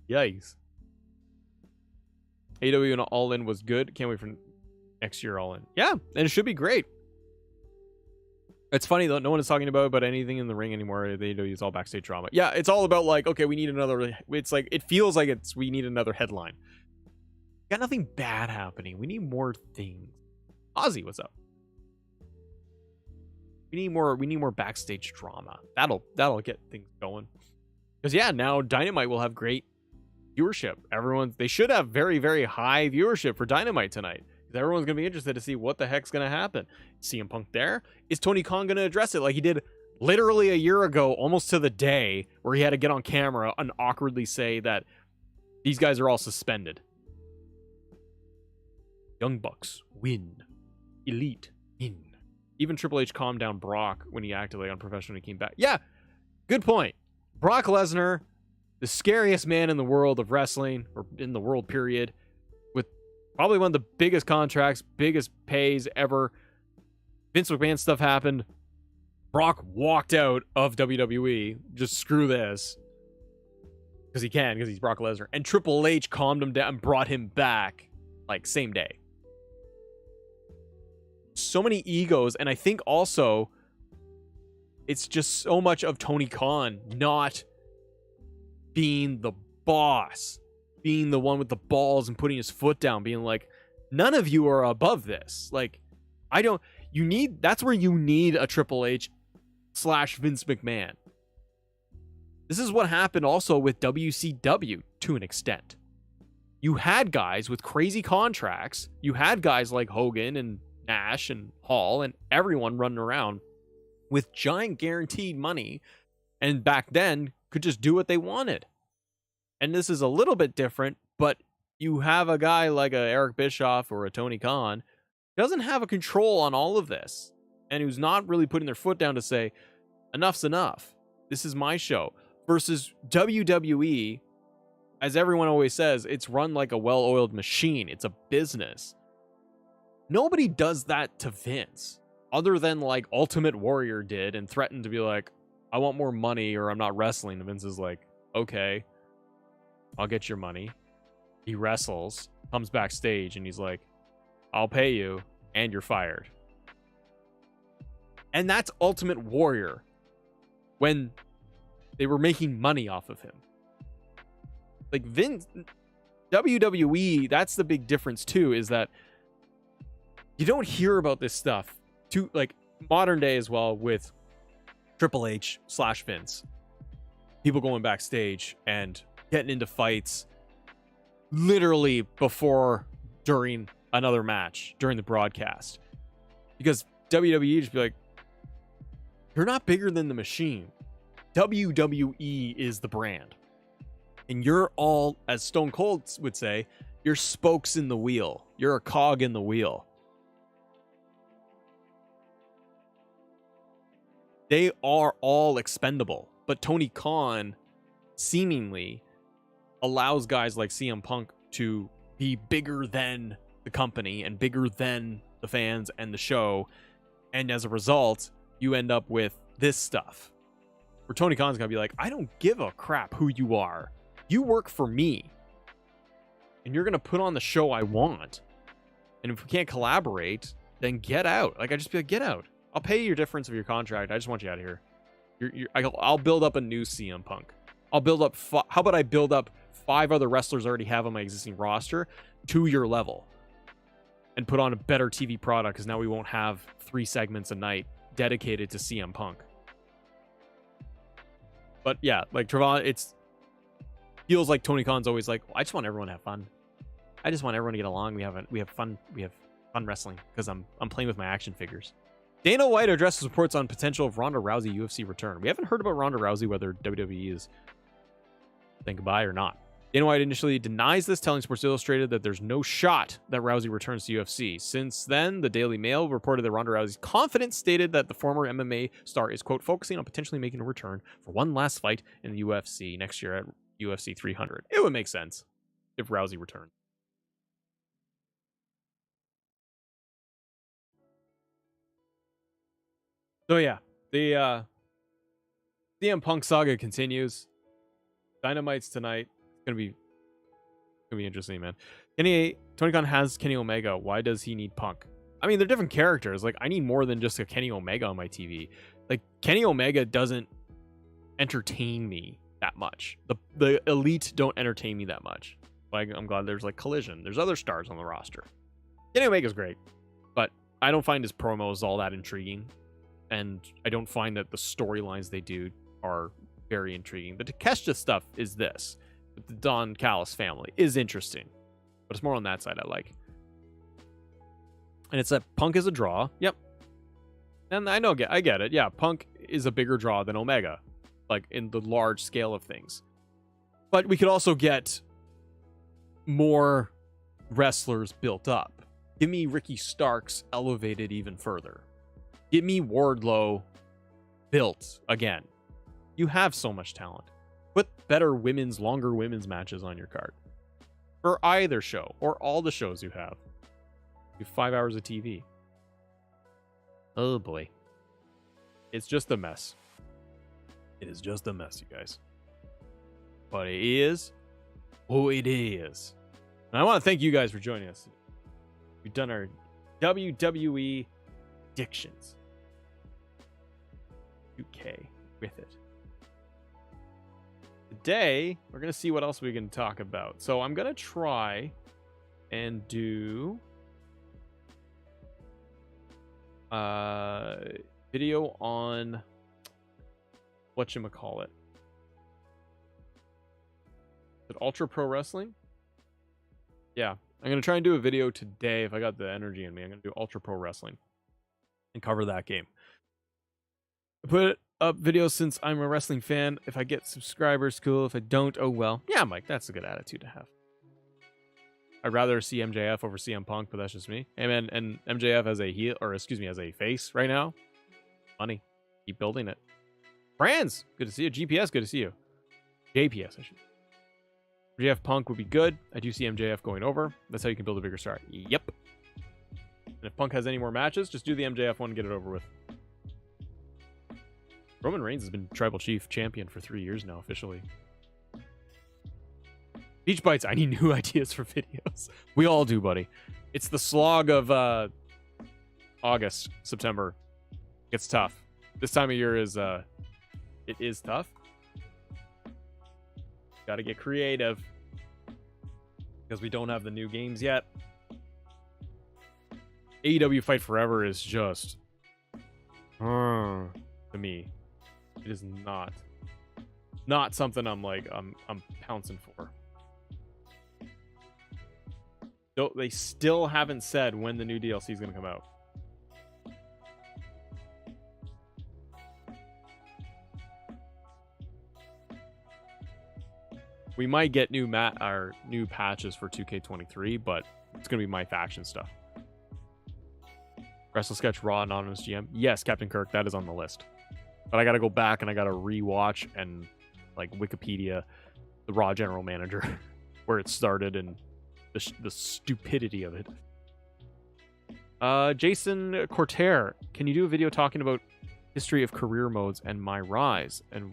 Yikes. AEW and All In was good. Can't wait for next year All In. Yeah, and it should be great. It's funny though, no one is talking about anything in the ring anymore. The AEW is all backstage drama. Yeah, it's all about like, okay, we need another. It's like, it feels like we need another headline. Got nothing bad happening. We need more things. Ozzy, what's up? We need more backstage drama. That'll get things going. Because yeah, now Dynamite will have great viewership. They should have very, very high viewership for Dynamite tonight. Because everyone's gonna be interested to see what the heck's gonna happen. CM Punk there? Is Tony Khan gonna address it like he did literally a year ago, almost to the day, where he had to get on camera and awkwardly say that these guys are all suspended? Young Bucks win. Elite in. Even Triple H calmed down Brock when he acted like unprofessional and he came back. Yeah, good point. Brock Lesnar, the scariest man in the world of wrestling, or in the world period, with probably one of the biggest contracts, biggest pays ever. Vince McMahon stuff happened. Brock walked out of WWE. Just screw this. Because he can, because he's Brock Lesnar. And Triple H calmed him down and brought him back, like, same day. So many egos, and I think also it's just so much of Tony Khan not being the boss, being the one with the balls and putting his foot down, being like, none of you are above this. Like, that's where you need a Triple H / Vince McMahon. This is what happened also with WCW to an extent. You had guys with crazy contracts. You had guys like Hogan and Nash and Hall and everyone running around with giant guaranteed money, and back then could just do what they wanted. And this is a little bit different, but you have a guy like a Eric Bischoff or a Tony Khan who doesn't have a control on all of this, and who's not really putting their foot down to say, enough's enough. This is my show. Versus WWE, as everyone always says, it's run like a well-oiled machine. It's a business. Nobody does that to Vince, other than like Ultimate Warrior did and threatened to be like, I want more money or I'm not wrestling. And Vince is like, okay, I'll get your money. He wrestles, comes backstage, and he's like, I'll pay you and you're fired. And that's Ultimate Warrior when they were making money off of him. Like Vince, WWE, that's the big difference too, is that you don't hear about this stuff to like modern day as well with Triple H / Vince. People going backstage and getting into fights literally before, during another match, during the broadcast. Because WWE just be like, you're not bigger than the machine. WWE is the brand. And you're all, as Stone Cold would say, you're spokes in the wheel. You're a cog in the wheel. They are all expendable, but Tony Khan seemingly allows guys like CM Punk to be bigger than the company and bigger than the fans and the show. And as a result, you end up with this stuff. Where Tony Khan's going to be like, I don't give a crap who you are. You work for me. And you're going to put on the show I want. And if we can't collaborate, then get out. Like, I just be like, get out. I'll pay you your difference of your contract. I just want you out of here. I'll build up a new CM Punk. I'll build up... How about I build up 5 other wrestlers I already have on my existing roster to your level? And put on a better TV product, because now we won't have 3 segments a night dedicated to CM Punk. But yeah, like Trevon, feels like Tony Khan's always like, well, I just want everyone to have fun. I just want everyone to get along. We have fun wrestling because I'm playing with my action figures. Dana White addresses reports on potential of Ronda Rousey UFC return. We haven't heard about Ronda Rousey, whether WWE is saying goodbye or not. Dana White initially denies this, telling Sports Illustrated that there's no shot that Rousey returns to UFC. Since then, the Daily Mail reported that Ronda Rousey's confidence stated that the former MMA star is, quote, focusing on potentially making a return for one last fight in the UFC next year at UFC 300. It would make sense if Rousey returned. So yeah, the CM Punk saga continues. Dynamite's tonight. It's gonna be interesting, man. Tony Khan has Kenny Omega. Why does he need Punk? I mean, they're different characters. Like, I need more than just a Kenny Omega on my TV. Like, Kenny Omega doesn't entertain me that much. The Elite don't entertain me that much. Like, I'm glad there's like Collision. There's other stars on the roster. Kenny Omega's great, but I don't find his promos all that intriguing, and I don't find that the storylines they do are very intriguing. The Takeshita stuff is this. The Don Callis family is interesting, but it's more on that side I like. And it's that Punk is a draw. Yep. And I get it. Yeah, Punk is a bigger draw than Omega, like in the large scale of things. But we could also get more wrestlers built up. Give me Ricky Starks elevated even further. Get me Wardlow built again. You have so much talent. Put better longer women's matches on your card. For either show, or all the shows you have. Do 5 hours of TV. Oh boy. It's just a mess. It is just a mess, you guys. But it is. Oh, it is. And I want to thank you guys for joining us. We've done our WWE predictions. 2K with it. Today, we're going to see what else we can talk about. So I'm going to try and do video on whatchamacallit. Is it Ultra Pro Wrestling? Yeah. I'm going to try and do a video today if I got the energy in me. I'm going to do Ultra Pro Wrestling and cover that game. I put up videos since I'm a wrestling fan. If I get subscribers, cool. If I don't, oh well. Yeah, Mike, that's a good attitude to have. I'd rather see MJF over CM Punk, but that's just me. Hey, man, and MJF as a heel, or excuse me, as a face right now. Money. Keep building it. Brands, good to see you. GPS, good to see you. JPS, I should. MJF Punk would be good. I do see MJF going over. That's how you can build a bigger star. Yep. And if Punk has any more matches, just do the MJF one and get it over with. Roman Reigns has been Tribal Chief champion for 3 years now, officially. Beach Bites, I need new ideas for videos. We all do, buddy. It's the slog of August, September. It's tough. This time of year is it is tough. Gotta get creative. Because we don't have the new games yet. AEW Fight Forever is just to me. It is not something I'm pouncing for. They still haven't said when the new DLC is going to come out. We might get new patches for 2K23, but it's going to be my faction stuff. Wrestle Sketch Raw Anonymous GM. Yes, Captain Kirk, that is on the list. But I got to go back and I got to rewatch and like Wikipedia the Raw General Manager where it started and the stupidity of it. Jason Cortair, can you do a video talking about history of career modes and my rise and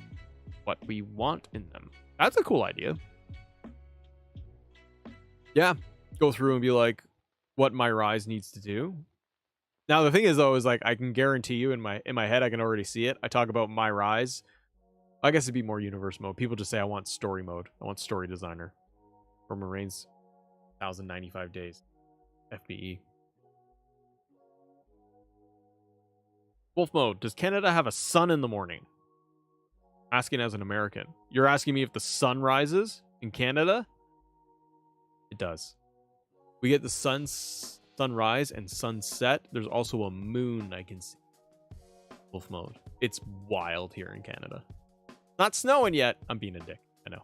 what we want in them. That's a cool idea. Yeah, go through and be like what my rise needs to do. Now the thing is though, is like I can guarantee you in my head I can already see it. I talk about my rise. I guess it'd be more universe mode. People just say I want story mode. I want story designer. For Marines 1095 days. FBE. Wolf mode. Does Canada have a sun in the morning? Asking as an American. You're asking me if the sun rises in Canada? It does. We get the sunrise and sunset. There's also a moon I can see. Wolf mode. It's wild here in Canada. Not snowing yet. I'm being a dick. I know.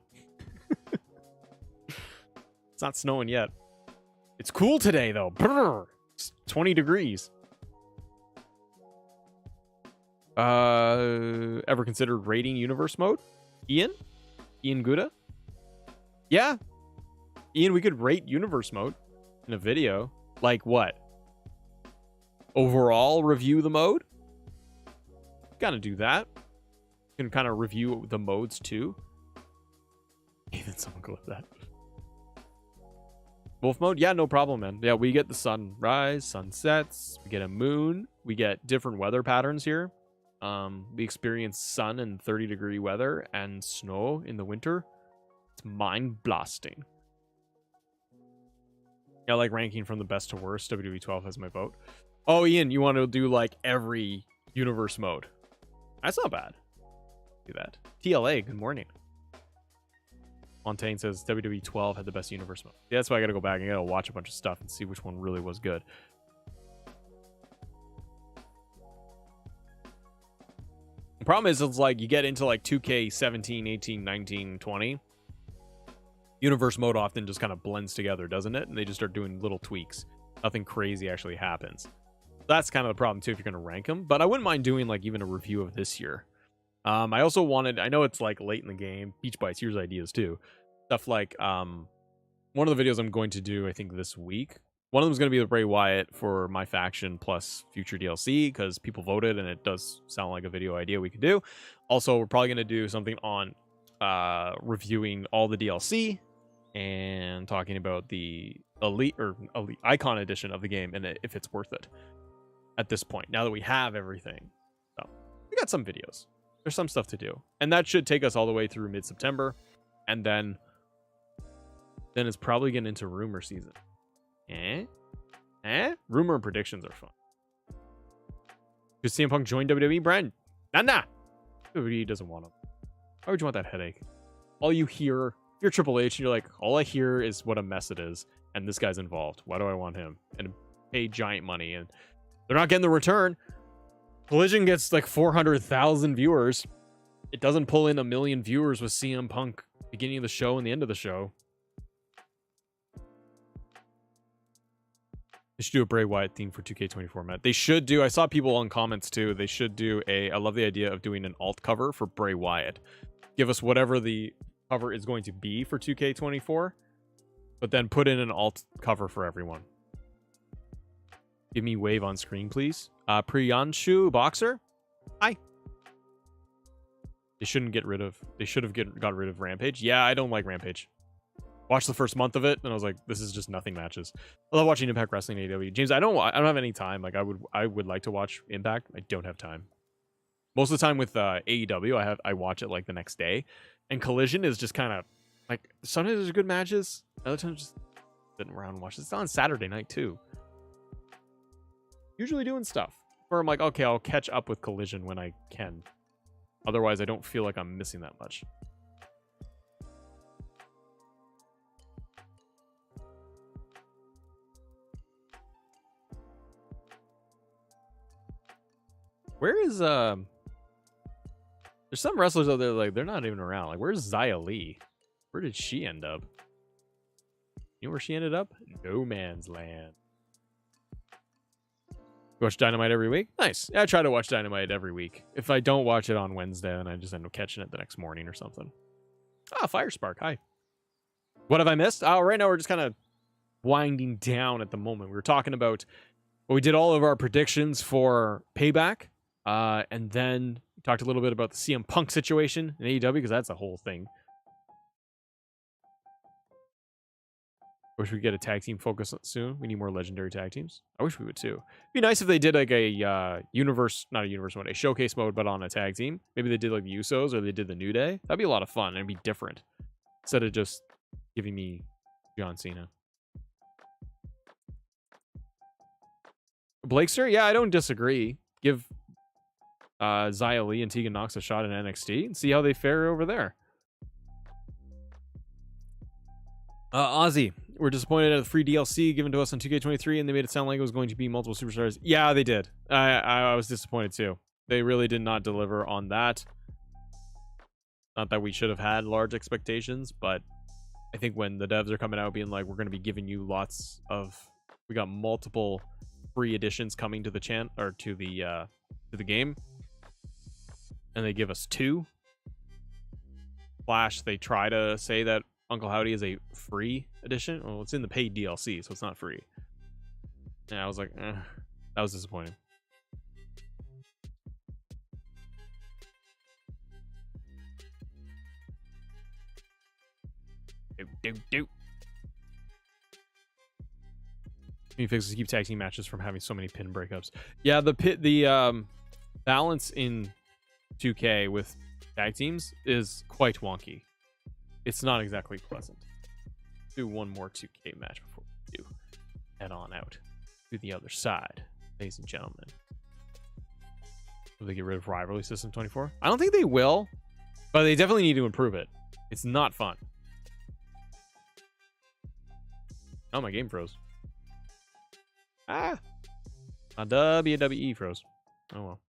It's not snowing yet. It's cool today though. Brr, it's 20 degrees. Ever considered rating universe mode? Ian Gouda? Yeah. Ian, we could rate universe mode in a video. Like what? Overall review the mode? Gotta do that. You can kind of review the modes too. Even someone clip that. Wolf mode? Yeah, no problem, man. Yeah, we get the sunrise, sunsets, we get a moon, we get different weather patterns here. We experience sun and 30-degree weather and snow in the winter. It's mind-blasting. Yeah, like ranking from the best to worst. WWE 12 has my vote. Oh, Ian, you want to do like every universe mode? That's not bad. Do that. TLA, good morning. Montaigne says WWE 12 had the best universe mode. Yeah, that's why I gotta go back and I gotta watch a bunch of stuff and see which one really was good. The problem is, it's like you get into like 2K 17, 18, 19, 20. Universe mode often just kind of blends together, doesn't it? And they just start doing little tweaks. Nothing crazy actually happens. That's kind of the problem too if you're going to rank them. But I wouldn't mind doing like even a review of this year. I also wanted, I know it's like late in the game. Beach Bites, here's ideas too. Stuff like one of the videos I'm going to do, I think this week. One of them is going to be the Bray Wyatt for my faction plus future DLC because people voted and it does sound like a video idea we could do. Also, we're probably going to do something on reviewing all the DLC and talking about the elite icon edition of the game and if it's worth it at this point. Now that we have everything, so we got some videos. There's some stuff to do, and that should take us all the way through mid-September, and then it's probably getting into rumor season. Rumor and predictions are fun. Did CM Punk join WWE, Brian? Nah. WWE doesn't want him. Why would you want that headache? All you hear, if you're Triple H, and you're like, all I hear is what a mess it is, and this guy's involved. Why do I want him? And pay giant money, and they're not getting the return. Collision gets like 400,000 viewers. It doesn't pull in 1 million viewers with CM Punk beginning of the show and the end of the show. They should do a Bray Wyatt theme for 2K24, Matt. They should do, I saw people on comments too, they should do I love the idea of doing an alt cover for Bray Wyatt. Give us whatever the cover is going to be for 2K24, but then put in an alt cover for everyone. Give me wave on screen, please. Priyanshu Boxer? Hi. They should have got rid of Rampage. Yeah, I don't like Rampage. Watched the first month of it, and I was like, this is just nothing matches. I love watching Impact Wrestling AEW. James, I don't have any time. Like I would like to watch Impact. I don't have time. Most of the time with AEW, I watch it like the next day. And Collision is just kind of like sometimes there's good matches, other times just sitting around and watch. It's on Saturday night too. Usually doing stuff where I'm like, okay, I'll catch up with Collision when I can. Otherwise, I don't feel like I'm missing that much. Where is there's some wrestlers out there like they're not even around. Like where's Xia Li? Where did she end up? You know where she ended up? No man's land. You watch Dynamite every week? Nice. Yeah, I try to watch Dynamite every week. If I don't watch it on Wednesday, then I just end up catching it the next morning or something. Ah, Firespark. Hi. What have I missed? Oh, right now we're just kind of winding down at the moment. We were talking about, well, we did all of our predictions for Payback. And then we talked a little bit about the CM Punk situation in AEW, because that's a whole thing. Wish we could get a tag team focus soon. We need more legendary tag teams. I wish we would too. It'd be nice if they did like a universe, not a universe mode, a showcase mode, but on a tag team. Maybe they did like the Usos or they did the New Day. That'd be a lot of fun and it'd be different instead of just giving me John Cena. Blakester, yeah, I don't disagree. Give Xia Li and Tegan Nox a shot in NXT and see how they fare over there. Ozzy, we're disappointed at the free DLC given to us on 2K23, and they made it sound like it was going to be multiple superstars. Yeah, they did. I was disappointed too. They really did not deliver on that. Not that we should have had large expectations, but I think when the devs are coming out being like, we're going to be giving you lots of, we got multiple free editions coming to the to the game, and they give us 2. Flash, they try to say that Uncle Howdy is a free edition. Well, it's in the paid DLC, so it's not free. And I was like, that was disappointing. Do. New fixes keep tag team matches from having so many pin breakups. Yeah, the balance in 2K with tag teams is quite wonky. It's not exactly pleasant. Do one more 2K match before we do head on out to the other side, ladies and gentlemen. Will they get rid of Rivalry System 24? I don't think they will, but they definitely need to improve it. It's not fun. Oh, my game froze. My WWE froze. Oh well.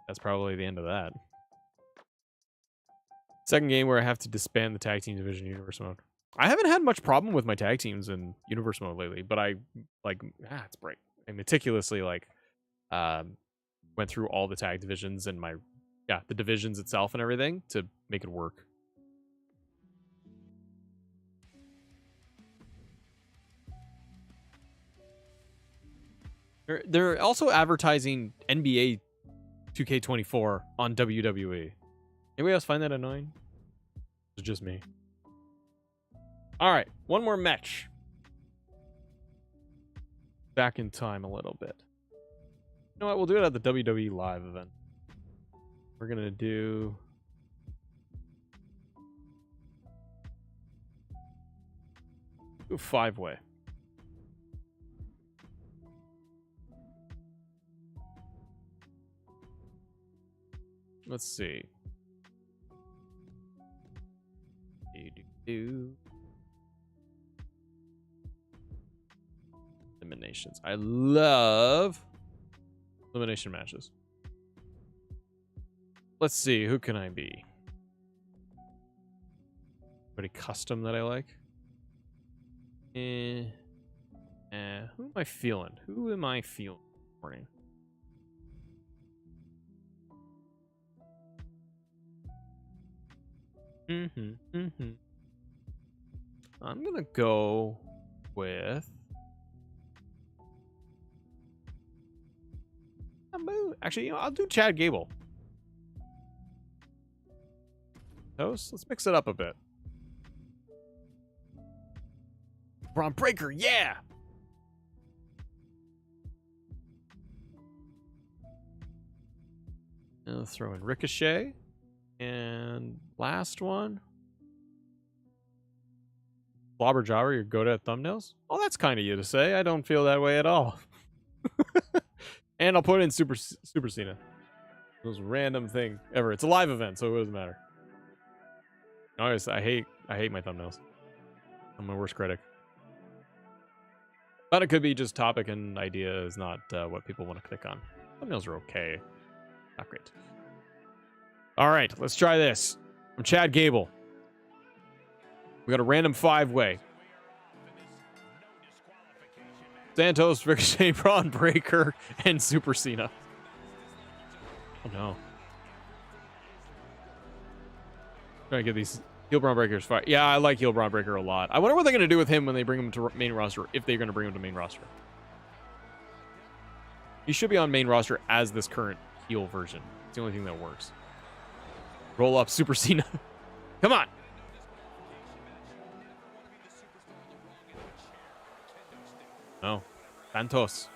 That's probably the end of that. Second game where I have to disband the tag team division universe mode. I haven't had much problem with my tag teams in universe mode lately, but I it's break. I meticulously went through all the tag divisions and the divisions itself and everything to make it work. They're also advertising NBA 2K24 on WWE. Anybody else find that annoying? It's just me. All right, one more match. Back in time a little bit. You know what? We'll do it at the WWE Live event. We're gonna do a 5-way. Let's see. Eliminations. I love elimination matches. Let's see. Who can I be? Anybody custom that I like? Who am I feeling? Who am I feeling this morning? I'm gonna go with actually, I'll do Chad Gable. Let's mix it up a bit. Braun Breaker, yeah. And I'll throw in Ricochet. And last one. Slobber Jobber, you're good at thumbnails? Oh, that's kind of you to say. I don't feel that way at all. And I'll put in Super Cena. Most random thing ever. It's a live event, so it doesn't matter. Honestly, I hate my thumbnails. I'm my worst critic. But it could be just topic and idea is not what people want to click on. Thumbnails are okay. Not great. All right, let's try this. I'm Chad Gable. We got a random 5-way. Santos, Ricochet, Braun Breaker, and Super Cena. Oh no. Trying to get these heel Braun Breakers fight. Yeah, I like heel Braun Breaker a lot. I wonder what they're going to do with him when they bring him to main roster, if they're going to bring him to main roster. He should be on main roster as this current heel version. It's the only thing that works. Roll up Super Cena. Come on. No. Santos.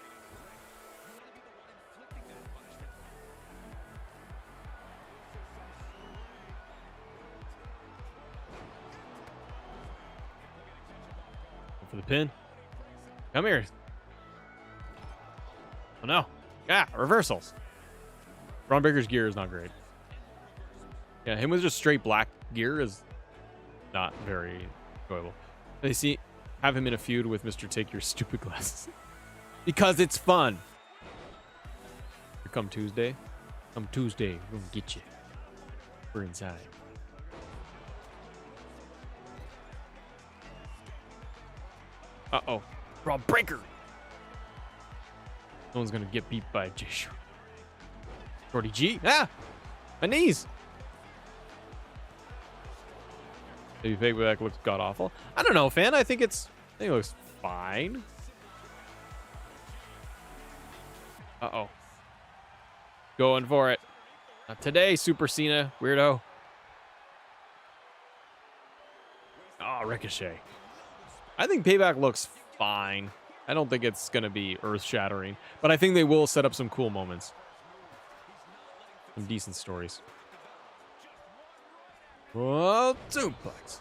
For the pin. Come here. Oh no. Yeah, reversals. Braun Breaker's gear is not great. Yeah, him with just straight black gear is not very enjoyable. They have him in a feud with Mr. Take Your Stupid Glasses. Because it's fun. Here come Tuesday. Come Tuesday, we're gonna get you. We're inside. Uh-oh. Braun Breaker. No one's gonna get beat by Jay Shorty G. Ah! My knees! Maybe Payback looks god-awful. I don't know, fan. I think it looks fine. Uh-oh. Going for it. Not today, Super Cena. Weirdo. Oh, Ricochet. I think Payback looks fine. I don't think it's going to be earth-shattering. But I think they will set up some cool moments. Some decent stories. Whoa, suplex.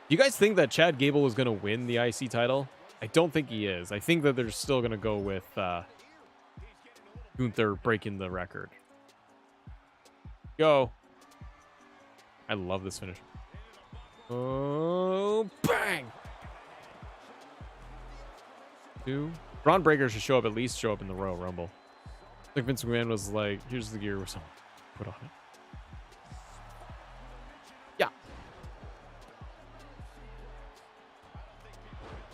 Do you guys think that Chad Gable was going to win the IC title? I don't think he is. I think that they're still going to go with Gunther breaking the record. Go. I love this finish. Oh, bang! 2. Braun Breaker should show up in the Royal Rumble. Like Vince McMahon was like, here's the gear someone put on it. Yeah.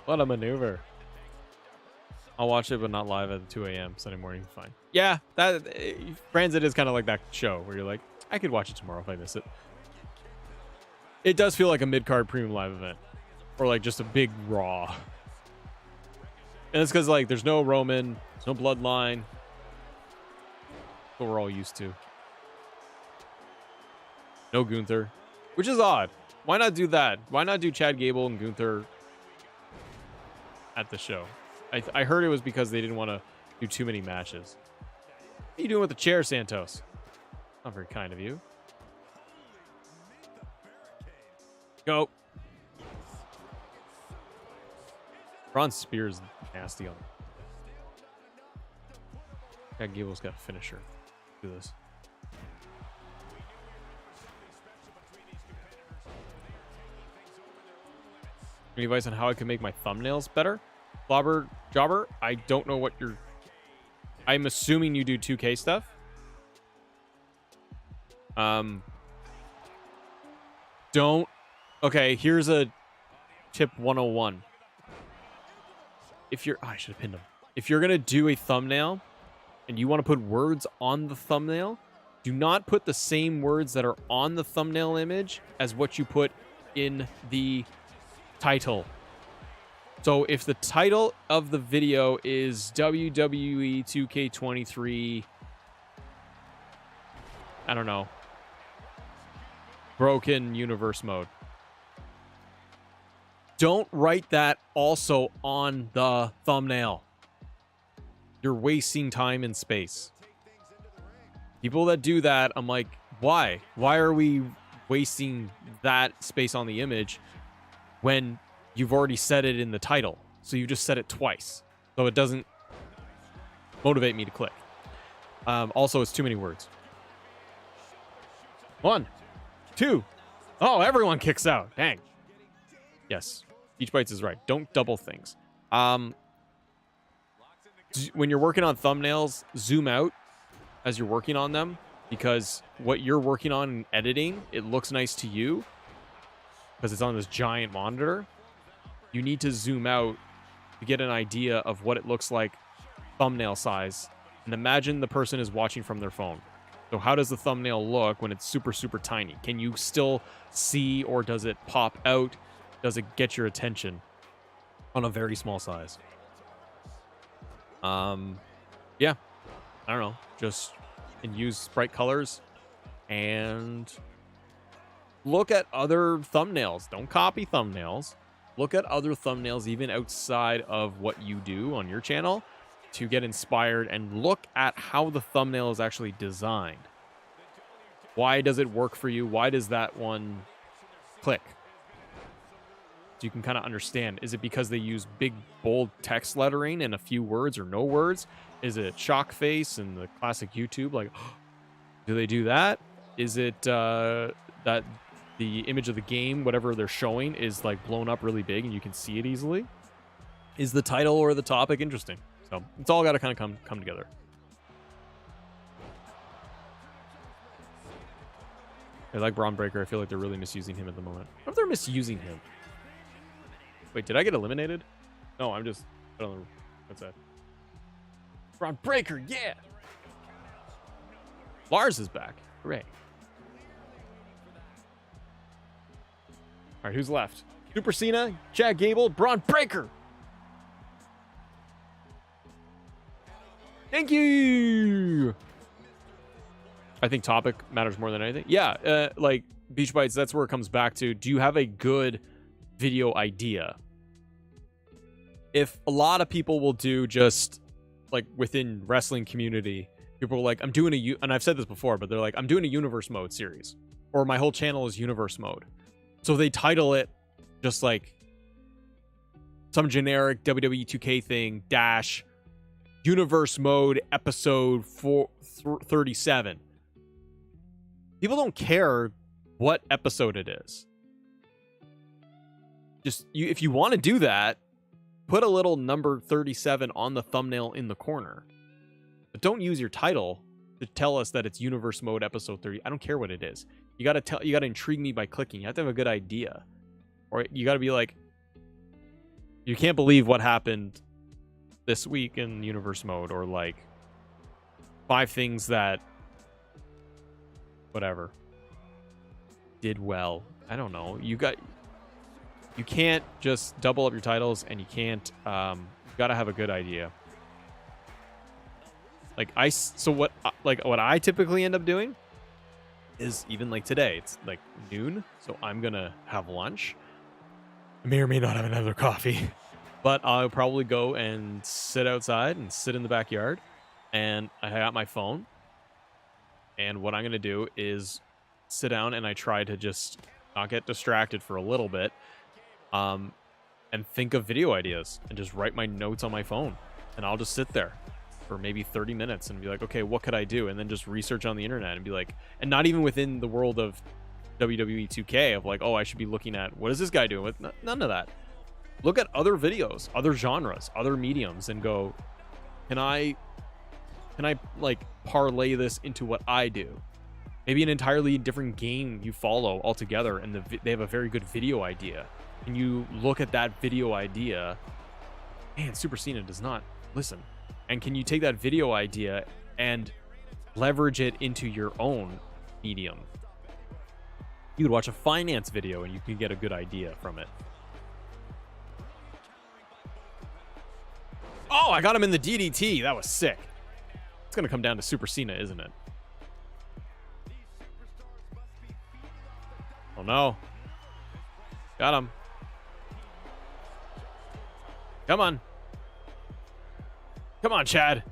What a maneuver. I'll watch it, but not live at 2 a.m. Sunday morning. Fine. Yeah, Transit is kind of like that show where you're like, I could watch it tomorrow if I miss it. It does feel like a mid-card premium live event. Or like just a big Raw. And it's because like there's no Roman, there's no Bloodline. What we're all used to. No Gunther. Which is odd. Why not do that? Why not do Chad Gable and Gunther at the show? I heard it was because they didn't want to do too many matches. What are you doing with the chair, Santos? Not very kind of you. Go. Braun Spear's nasty on him. Chad Gable's got a finisher. Do this. Any advice on how I can make my thumbnails better? Jobber, I don't know what you're... I'm assuming you do 2K stuff. Don't... Okay, here's a tip 101. If you're... Oh, I should have pinned them. If you're going to do a thumbnail and you want to put words on the thumbnail, do not put the same words that are on the thumbnail image as what you put in the title. So if the title of the video is WWE 2K23, I don't know, broken universe mode, don't write that also on the thumbnail. You're wasting time and space. People that do that, I'm like, why? Why are we wasting that space on the image when you've already said it in the title? So you just said it twice. So it doesn't motivate me to click. Also, it's too many words. 1, 2. Oh, everyone kicks out. Dang. Yes. Peach Bites is right. Don't double things. When you're working on thumbnails, zoom out as you're working on them, because what you're working on in editing, it looks nice to you because it's on this giant monitor. You need to zoom out to get an idea of what it looks like thumbnail size. And imagine the person is watching from their phone. So how does the thumbnail look when it's super, super tiny? Can you still see, or does it pop out? Does it get your attention on a very small size? yeah, I don't know, just and use bright colors and look at other thumbnails. Don't copy thumbnails. Look at other thumbnails even outside of what you do on your channel to get inspired, and look at how the thumbnail is actually designed. Why does it work for you? Why does that one click? So you can kind of understand. Is it because they use big, bold text lettering and a few words or no words? Is it shock face and the classic YouTube? Like, do they do that? Is it that the image of the game, whatever they're showing, is like blown up really big and you can see it easily? Is the title or the topic interesting? So it's all got to kind of come together. I like Braun Breaker. I feel like they're really misusing him at the moment. What if they're misusing him? Wait, did I get eliminated? No, I'm just... I don't know. What's that? Braun Breaker, yeah! Lars is back. Hooray. Alright, who's left? Super Cena, Chad Gable, Braun Breaker! Thank you! I think topic matters more than anything. Yeah, like Beach Bites, that's where it comes back to. Do you have a good video idea? If a lot of people will do just like within wrestling community, people are like, I'm doing and I've said this before, but they're like, I'm doing a universe mode series, or my whole channel is universe mode. So they title it just like some generic WWE 2K thing dash universe mode episode 37. People don't care what episode it is. Just if you want to do that, put a little number 37 on the thumbnail in the corner. But don't use your title to tell us that it's universe mode episode 30. I don't care what it is. You got to intrigue me by clicking. You have to have a good idea. Or you got to be like, you can't believe what happened this week in universe mode, or like 5 things that whatever did well. I don't know. You can't just double up your titles, and you can't you gotta have a good idea. Like what I typically end up doing is, even like today, it's like noon, so I'm gonna have lunch. I may or may not have another coffee, but I'll probably go and sit outside and sit in the backyard, and I got my phone. And what I'm going to do is sit down, and I try to just not get distracted for a little bit, and think of video ideas, and just write my notes on my phone. And I'll just sit there for maybe 30 minutes and be like, okay, what could I do? And then just research on the internet and be like, and not even within the world of WWE 2K of like, oh, I should be looking at, what is this guy doing? With none of that. Look at other videos, other genres, other mediums, and go, can I like parlay this into what I do? Maybe an entirely different game you follow altogether, and they have a very good video idea, and you look at that video idea. Man, Super Cena does not listen. And can you take that video idea and leverage it into your own medium? You could watch a finance video and you can get a good idea from it. Oh, I got him in the DDT. That was sick. It's going to come down to Super Cena, isn't it? Oh, no. Got him. Come on. Come on, Chad.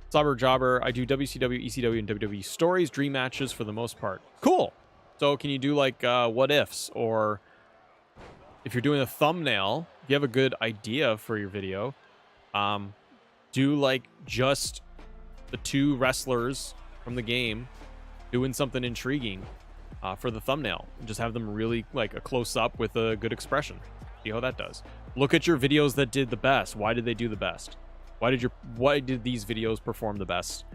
Slobber Jobber. I do WCW, ECW, and WWE stories, dream matches for the most part. Cool. So can you do like what ifs? Or if you're doing a thumbnail, if you have a good idea for your video, do like just the 2 wrestlers from the game doing something intriguing for the thumbnail. Just have them really like a close up with a good expression. See how that does. Look at your videos that did the best. Why did they do the best? Why did these videos perform the best?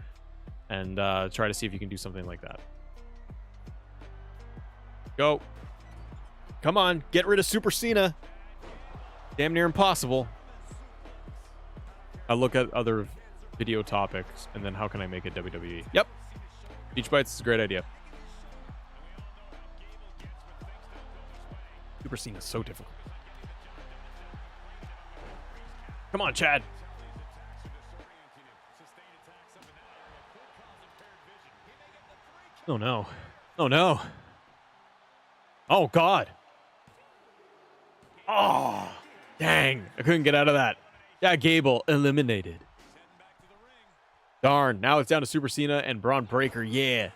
And try to see if you can do something like that. Go. Come on, get rid of Super Cena. Damn near impossible. I look at other video topics, and then how can I make it WWE? Yep. Beach Bites is a great idea. Super Cena is so difficult. Come on, Chad. Oh no. Oh no. Oh God. Oh, dang. I couldn't get out of that. Yeah, Gable eliminated. Darn. Now it's down to Super Cena and Braun Breaker. Yeah.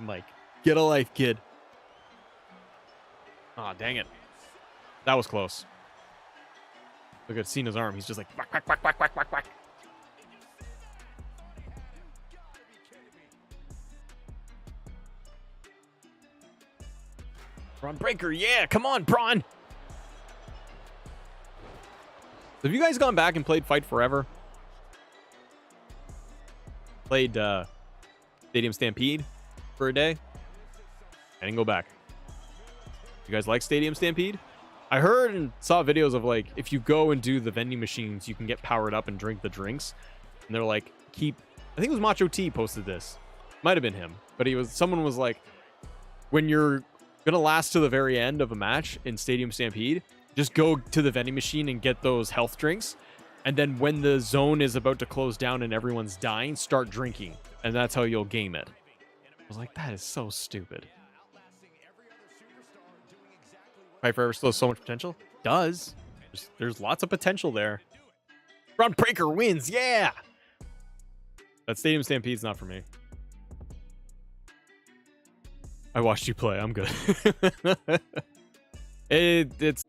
Mike, get a life, kid. Aw, dang it. That was close. Look at Cena's arm. He's just like, whack, whack, whack, whack, whack, whack, whack. Braun Breaker, yeah, come on, Braun. Have you guys gone back and played Fight Forever? Played Stadium Stampede for a day? I didn't go back. You guys like Stadium Stampede? I heard and saw videos of like, if you go and do the vending machines, you can get powered up and drink the drinks. And they're like, I think it was Macho T posted this. Might have been him. But someone was like, when you're gonna last to the very end of a match in Stadium Stampede, just go to the vending machine and get those health drinks, and then when the zone is about to close down and everyone's dying, start drinking, and that's how you'll game it. I was like, that is so stupid. Fight Forever still has so much potential. Does. There's lots of potential there. Braun Breaker wins, yeah. That Stadium Stampede's not for me. I watched you play. I'm good. It's